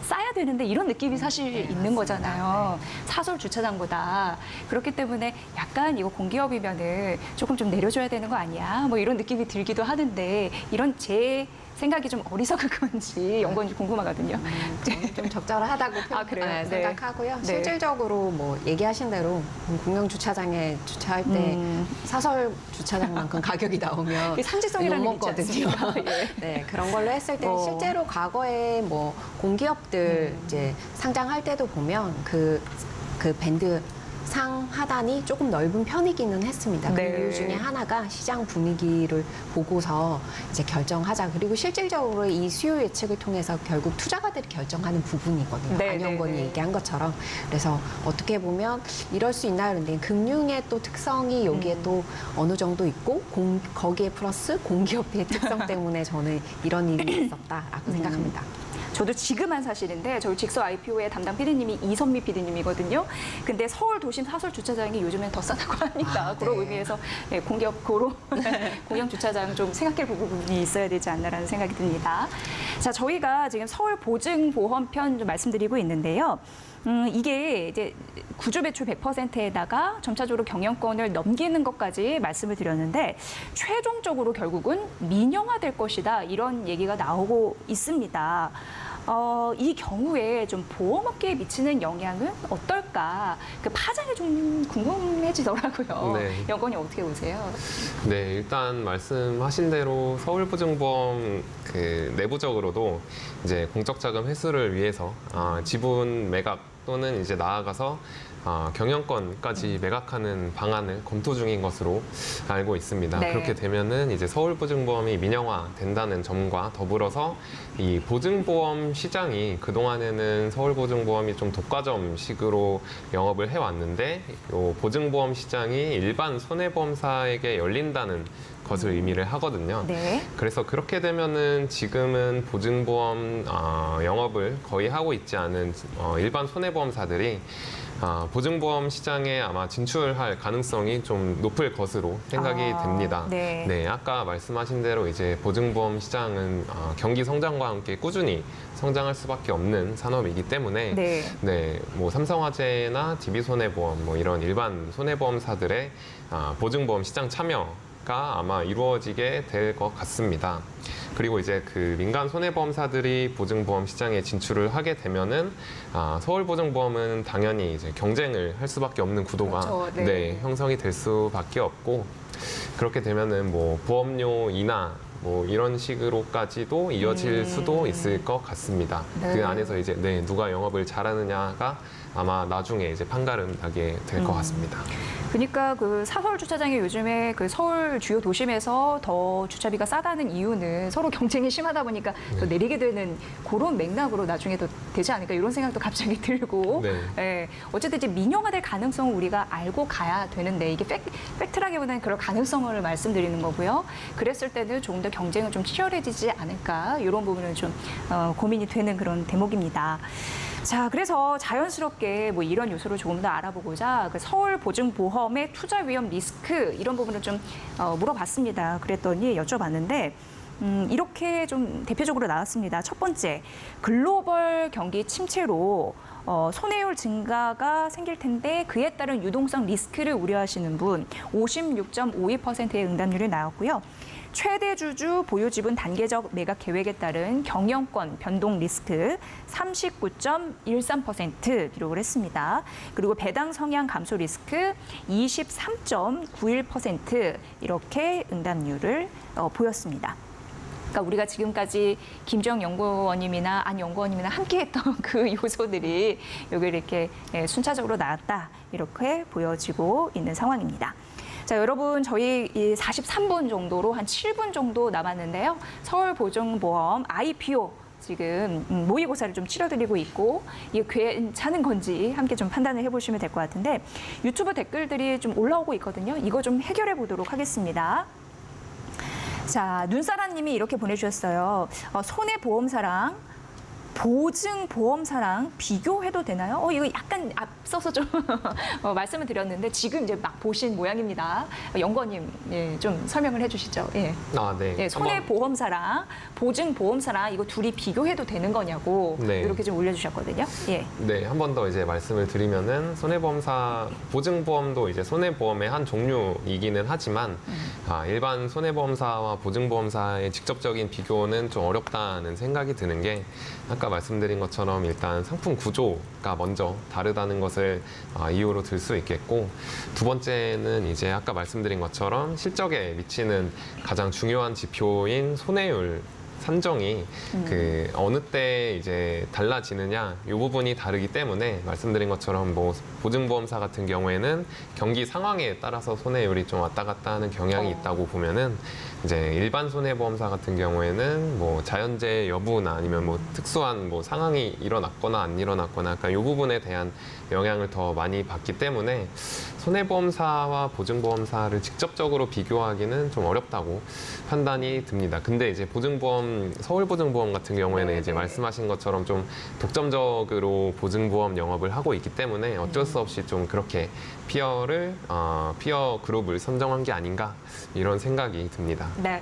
싸야 되는데 이런 느낌이 사실 있는 거잖아요. 사설 주차장보다. 그렇기 때문에 약간 이거 공기업이면은 조금 좀 내려줘야 되는 거 아니야? 뭐 이런 느낌이 들기도 하는데 이런 제 생각이 좀 어리석은 건지 연구원이 궁금하거든요. 저는 좀 적절하다고 그래요? 네. 생각하고요. 네. 실질적으로 뭐 얘기하신 대로 공영 주차장에 주차할 때 사설 주차장만큼 가격이 나오면 그게 산지성이라는 게 있지 욕먹거든요. 않습니까? 예. 네, 그런 걸로 했을 때 어. 실제로 과거에 뭐 공기업들 이제 상장할 때도 보면 그 밴드 상 하단이 조금 넓은 편이기는 했습니다. 그 네. 이유 중에 하나가 시장 분위기를 보고서 이제 결정하자. 그리고 실질적으로 이 수요 예측을 통해서 결국 투자가들이 결정하는 부분이거든요. 네, 안영권이 네, 네. 얘기한 것처럼. 그래서 어떻게 보면 이럴 수 있나요? 그런데 금융의 또 특성이 여기에 또 어느 정도 있고 거기에 플러스 공기업의 특성 때문에 저는 이런 일이 있었다라고 생각합니다. 저도 지금한 사실인데 저희 직서 IPO의 담당 PD님이 이선미 PD님이거든요. 근데 서울 도심 사설 주차장이 요즘엔 더 싸다고 하니까 그런 네. 의미에서 공기업 공영 주차장 좀 생각해 볼 부분이 있어야 되지 않나라는 생각이 듭니다. 자, 저희가 지금 서울 보증보험 편 좀 말씀드리고 있는데요. 이게 이제 구조 배출 100%에다가 점차적으로 경영권을 넘기는 것까지 말씀을 드렸는데 최종적으로 결국은 민영화될 것이다 이런 얘기가 나오고 있습니다. 이 경우에 좀 보험업계에 미치는 영향은 어떨까? 그 파장이 좀 궁금해지더라고요. 네. 여건이 어떻게 보세요? 네, 일단 말씀하신 대로 서울보증보험 그 내부적으로도 이제 공적자금 회수를 위해서 지분 매각 또는 이제 나아가서 경영권까지 매각하는 방안을 검토 중인 것으로 알고 있습니다. 네. 그렇게 되면은 이제 서울보증보험이 민영화 된다는 점과 더불어서 이 보증보험 시장이 그동안에는 서울보증보험이 좀 독과점식으로 영업을 해왔는데 요 보증보험 시장이 일반 손해보험사에게 열린다는 것을 의미를 하거든요. 네. 그래서 그렇게 되면은 지금은 보증보험 영업을 거의 하고 있지 않은 일반 손해보험사들이 보증보험 시장에 아마 진출할 가능성이 좀 높을 것으로 생각이 됩니다. 네. 아까 말씀하신 대로 이제 보증보험 시장은 경기 성장과 함께 꾸준히 성장할 수밖에 없는 산업이기 때문에 뭐 삼성화재나 DB손해보험 뭐 이런 일반 손해보험사들의 보증보험 시장 참여가 아마 이루어지게 될 것 같습니다. 그리고 이제 그 민간 손해보험사들이 보증보험 시장에 진출을 하게 되면은 서울보증보험은 당연히 이제 경쟁을 할 수밖에 없는 구도가 그렇죠. 네. 형성이 될 수밖에 없고 그렇게 되면은 뭐 보험료 인하 뭐 이런 식으로까지도 이어질 수도 있을 것 같습니다. 네. 그 안에서 이제 누가 영업을 잘하느냐가 아마 나중에 이제 판가름 나게 될 것 같습니다. 그러니까 그 사설 주차장이 요즘에 그 서울 주요 도심에서 더 주차비가 싸다는 이유는 서로 경쟁이 심하다 보니까 더 내리게 되는 그런 맥락으로 나중에 더 되지 않을까 이런 생각도 갑자기 들고 어쨌든 이제 민영화될 가능성을 우리가 알고 가야 되는데 이게 팩트라기보다는 그럴 가능성을 말씀드리는 거고요. 그랬을 때는 조금 더 경쟁은 좀 치열해지지 않을까 이런 부분은 좀 고민이 되는 그런 대목입니다. 자, 그래서 자연스럽게 뭐 이런 요소를 조금 더 알아보고자 그 서울 보증보험의 투자 위험 리스크 이런 부분을 좀 물어봤습니다. 그랬더니 여쭤봤는데 이렇게 좀 대표적으로 나왔습니다. 첫 번째, 글로벌 경기 침체로 손해율 증가가 생길 텐데 그에 따른 유동성 리스크를 우려하시는 분 56.52%의 응답률이 나왔고요. 최대 주주 보유 지분 단계적 매각 계획에 따른 경영권 변동 리스크 39.13% 기록을 했습니다. 그리고 배당 성향 감소 리스크 23.91% 이렇게 응답률을 보였습니다. 그러니까 우리가 지금까지 김주영 연구원님이나 안 연구원님이나 함께했던 그 요소들이 여기 이렇게 순차적으로 나왔다 이렇게 보여지고 있는 상황입니다. 자, 여러분 저희 43분 정도로 한 7분 정도 남았는데요. 서울보증보험 IPO 지금 모의고사를 좀 치러드리고 있고 이게 괜찮은 건지 함께 좀 판단을 해보시면 될 것 같은데 유튜브 댓글들이 좀 올라오고 있거든요. 이거 좀 해결해 보도록 하겠습니다. 자, 눈사람님이 이렇게 보내주셨어요. 손해보험사랑 보증보험사랑 비교해도 되나요? 이거 약간 앞서서 좀 말씀을 드렸는데 지금 이제 막 보신 모양입니다. 연구원님 좀 설명을 해주시죠. 예. 네. 손해보험사랑 보증보험사랑 이거 둘이 비교해도 되는 거냐고 네. 이렇게 좀 올려주셨거든요. 예. 네, 한 번 더 이제 말씀을 드리면은 손해보험사, 보증보험도 이제 손해보험의 한 종류이기는 하지만 일반 손해보험사와 보증보험사의 직접적인 비교는 좀 어렵다는 생각이 드는 게 아까 말씀드린 것처럼 일단 상품 구조가 먼저 다르다는 것을 이유로 들 수 있겠고 두 번째는 이제 아까 말씀드린 것처럼 실적에 미치는 가장 중요한 지표인 손해율 산정이 그 어느 때 이제 달라지느냐 이 부분이 다르기 때문에 말씀드린 것처럼 뭐 보증보험사 같은 경우에는 경기 상황에 따라서 손해율이 좀 왔다 갔다 하는 경향이 있다고 보면은 이제 일반 손해보험사 같은 경우에는 뭐 자연재해 여부나 아니면 뭐 특수한 뭐 상황이 일어났거나 안 일어났거나 약간 이 부분에 대한 영향을 더 많이 받기 때문에 손해보험사와 보증보험사를 직접적으로 비교하기는 좀 어렵다고 판단이 듭니다. 근데 이제 보증보험, 서울보증보험 같은 경우에는 이제 말씀하신 것처럼 좀 독점적으로 보증보험 영업을 하고 있기 때문에 어쩔 수 없이 좀 그렇게 피어 그룹을 선정한 게 아닌가 이런 생각이 듭니다. 네.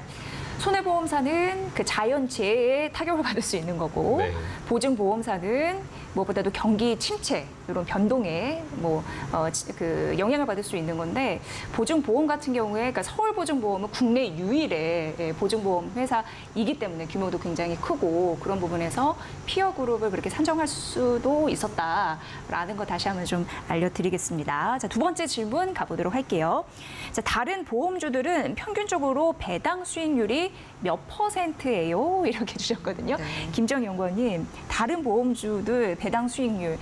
손해보험사는 그 자연재해에 타격을 받을 수 있는 거고 네. 보증보험사는 무엇보다도 경기 침체 이런 변동에 그 영향을 받을 수 있는 건데 보증보험 같은 경우에 그러니까 서울보증보험은 국내 유일의 보증보험 회사이기 때문에 규모도 굉장히 크고 그런 부분에서 피어 그룹을 그렇게 산정할 수도 있었다라는 거 다시 한번 좀 알려드리겠습니다. 자, 두 번째 질문 가보도록 할게요. 자, 다른 보험주들은 평균적으로 배당 수익률이 몇 %예요? 이렇게 주셨거든요. 네. 김정 연구원님, 다른 보험주들 배당 수익률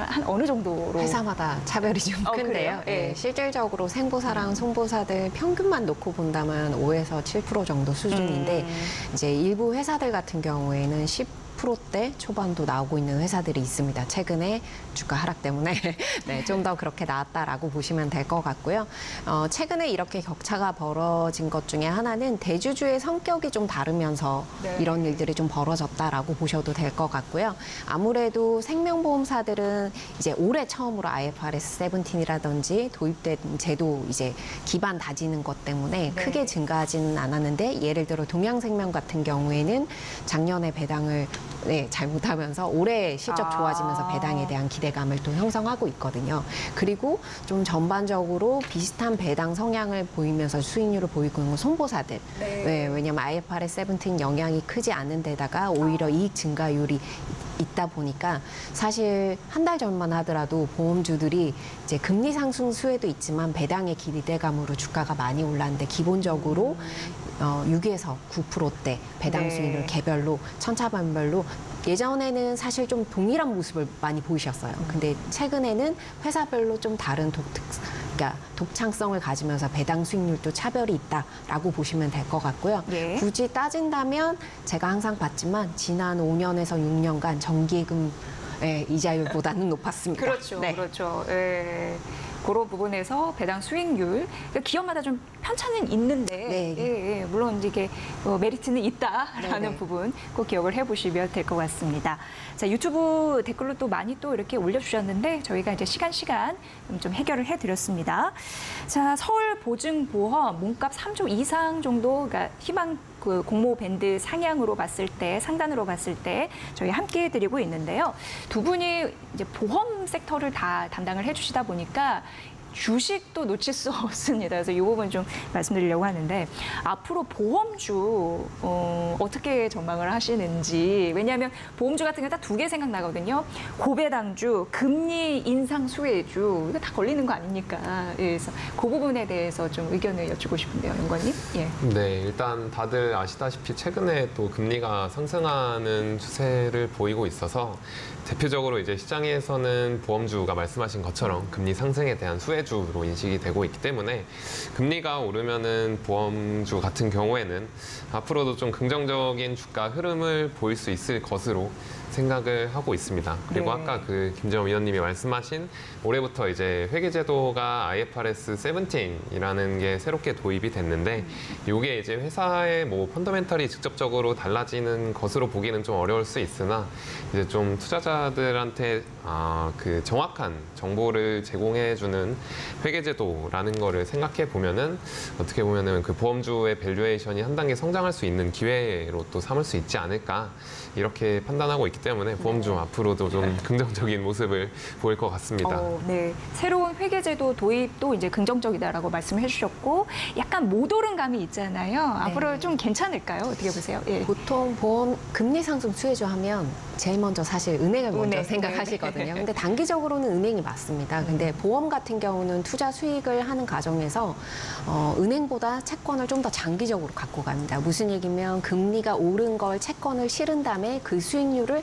한 어느 정도로? 회사마다 차별이 좀 큰데요. 그래요? 예. 실질적으로 생보사랑 손보사들 평균만 놓고 본다면 5에서 7% 정도 수준인데 이제 일부 회사들 같은 경우에는 10%대 초반도 나오고 있는 회사들이 있습니다. 최근에 주가 하락 때문에 좀 더 그렇게 나왔다라고 보시면 될 것 같고요. 최근에 이렇게 격차가 벌어진 것 중에 하나는 대주주의 성격이 좀 다르면서 네. 이런 일들이 좀 벌어졌다라고 보셔도 될 것 같고요. 아무래도 생명보험사들은 이제 올해 처음으로 IFRS 17이라든지 도입된 제도 이제 기반 다지는 것 때문에 네. 크게 증가하지는 않았는데 예를 들어 동양생명 같은 경우에는 작년에 배당을 잘못하면서 올해 실적 좋아지면서 배당에 대한 기대감을 또 형성하고 있거든요. 그리고 좀 전반적으로 비슷한 배당 성향을 보이면서 수익률을 보이고 있는 손보사들. 네. 왜냐하면 IFRS 17 영향이 크지 않은 데다가 오히려 이익 증가율이 있다 보니까 사실 한 달 전만 하더라도 보험주들이 이제 금리 상승 수혜도 있지만 배당의 기대감으로 주가가 많이 올랐는데 기본적으로 6에서 9%대 배당 네. 수익률 개별로 천차만별로 예전에는 사실 좀 동일한 모습을 많이 보이셨어요. 근데 최근에는 회사별로 좀 다른 그러니까 독창성을 가지면서 배당 수익률도 차별이 있다라고 보시면 될 것 같고요. 예. 굳이 따진다면 제가 항상 봤지만 지난 5년에서 6년간 정기예금 이자율보다는 높았습니다. 그렇죠. 네. 그렇죠. 그런 부분에서 배당 수익률 그러니까 기업마다 좀 편차는 있는데 네. 물론 이게 메리트는 있다라는 네, 네. 부분 꼭 기억을 해보시면 될 것 같습니다. 자, 유튜브 댓글로 또 많이 또 이렇게 올려주셨는데 저희가 이제 시간 좀 해결을 해드렸습니다. 자, 서울보증보험 몸값 3조 이상 정도 그러니까 희망 그 공모 밴드 상향으로 봤을 때 상단으로 봤을 때 저희 함께 해드리고 있는데요. 두 분이 이제 보험 섹터를 다 담당을 해주시다 보니까 주식도 놓칠 수 없습니다. 그래서 이 부분 좀 말씀드리려고 하는데 앞으로 보험주 어떻게 전망을 하시는지 왜냐하면 보험주 같은 게 딱 두 개 생각나거든요. 고배당주, 금리 인상 수혜주 이거 다 걸리는 거 아닙니까? 그래서 그 부분에 대해서 좀 의견을 여쭙고 싶은데요, 연구원님. 예. 네, 일단 다들 아시다시피 최근에 또 금리가 상승하는 추세를 보이고 있어서 대표적으로 이제 시장에서는 보험주가 말씀하신 것처럼 금리 상승에 대한 수혜주 손해주로 인식이 되고 있기 때문에 금리가 오르면은 보험주 같은 경우에는 앞으로도 좀 긍정적인 주가 흐름을 보일 수 있을 것으로 생각을 하고 있습니다. 그리고 네. 아까 그 김정은 위원님이 말씀하신 올해부터 이제 회계제도가 IFRS 17이라는 게 새롭게 도입이 됐는데 이게 이제 회사의 뭐 펀더멘털이 직접적으로 달라지는 것으로 보기는 좀 어려울 수 있으나 이제 좀 투자자들한테 그 정확한 정보를 제공해주는 회계제도라는 거를 생각해 보면은 어떻게 보면은 그 보험주의 밸류에이션이 한 단계 성장할 수 있는 기회로 또 삼을 수 있지 않을까 이렇게 판단하고 있기 때문에 보험주 앞으로도 좀 긍정적인 모습을 보일 것 같습니다. 네. 새로운 회계제도 도입도 이제 긍정적이다라고 말씀해 주셨고 약간 못 오른 감이 있잖아요. 앞으로 좀 괜찮을까요? 어떻게 보세요? 예. 보통 보험 금리 상승 수혜주 하면 제일 먼저 사실 은행을 먼저 은행. 생각하시거든요. 근데 단기적으로는 은행이 맞습니다. 근데 보험 같은 경우는 투자 수익을 하는 과정에서 은행보다 채권을 좀 더 장기적으로 갖고 갑니다. 무슨 얘기면 금리가 오른 걸 채권을 실은 다음에 그 수익률을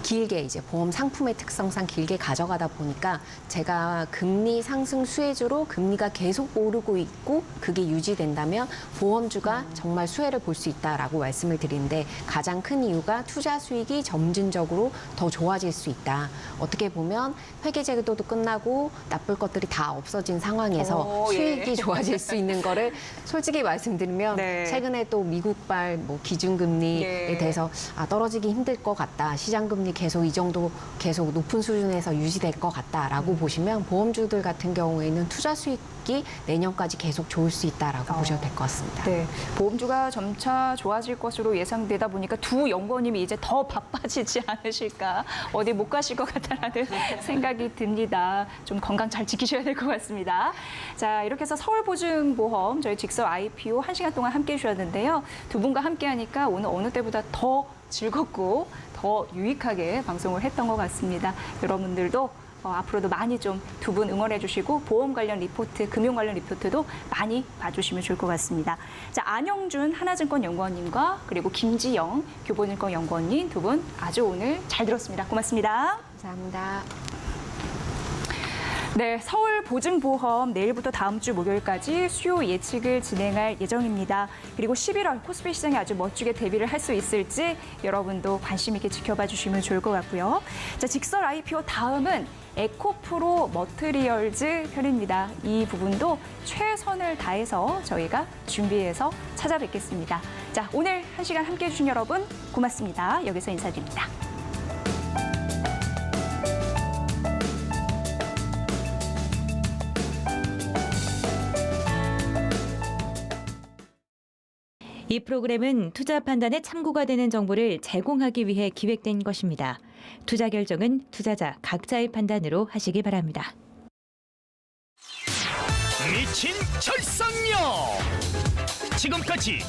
길게 이제 보험 상품의 특성상 길게 가져가다 보니까 제가 금리 상승 수혜주로 금리가 계속 오르고 있고 그게 유지된다면 보험주가 정말 수혜를 볼 수 있다라고 말씀을 드리는데 가장 큰 이유가 투자 수익이 점진적으로 더 좋아질 수 있다. 어떻게 보면 회계제도도 끝나고 나쁠 것들이 다 없어진 상황에서 수익이 좋아질 수 있는 거를 솔직히 말씀드리면 최근에 또 미국발 뭐 기준금리에 대해서 떨어지기 힘들 것 같다. 시장금리 계속 이 정도 계속 높은 수준에서 유지될 것 같다라고 보시면 보험주들 같은 경우에는 투자 수익이 내년까지 계속 좋을 수 있다라고 보셔도 될 것 같습니다. 네, 보험주가 점차 좋아질 것으로 예상되다 보니까 두 연구원님이 이제 더 바빠지지 않으실까 어디 못 가실 것 같다라는 생각이 듭니다. 좀 건강 잘 지키셔야 될 것 같습니다. 자, 이렇게 해서 서울보증보험 저희 직설 IPO 1시간 동안 함께해 주셨는데요. 두 분과 함께하니까 오늘 어느 때보다 더 즐겁고 더 유익하게 방송을 했던 것 같습니다. 여러분들도 앞으로도 많이 좀 두 분 응원해 주시고 보험 관련 리포트, 금융 관련 리포트도 많이 봐주시면 좋을 것 같습니다. 자, 안영준 하나증권 연구원님과 그리고 김지영 교보증권 연구원님 두 분 아주 오늘 잘 들었습니다. 고맙습니다. 감사합니다. 네, 서울보증보험 내일부터 다음 주 목요일까지 수요 예측을 진행할 예정입니다. 그리고 11월 코스피 시장에 아주 멋지게 데뷔를 할 수 있을지 여러분도 관심 있게 지켜봐 주시면 좋을 것 같고요. 자, 직설 IPO 다음은 에코프로 머트리얼즈 편입니다. 이 부분도 최선을 다해서 저희가 준비해서 찾아뵙겠습니다. 자, 오늘 1시간 함께해 주신 여러분 고맙습니다. 여기서 인사드립니다. 이 프로그램은 투자 판단에 참고가 되는 정보를 제공하기 위해 기획된 것입니다. 투자 결정은 투자자 각자의 판단으로 하시기 바랍니다. 미친 절상력! 지금까지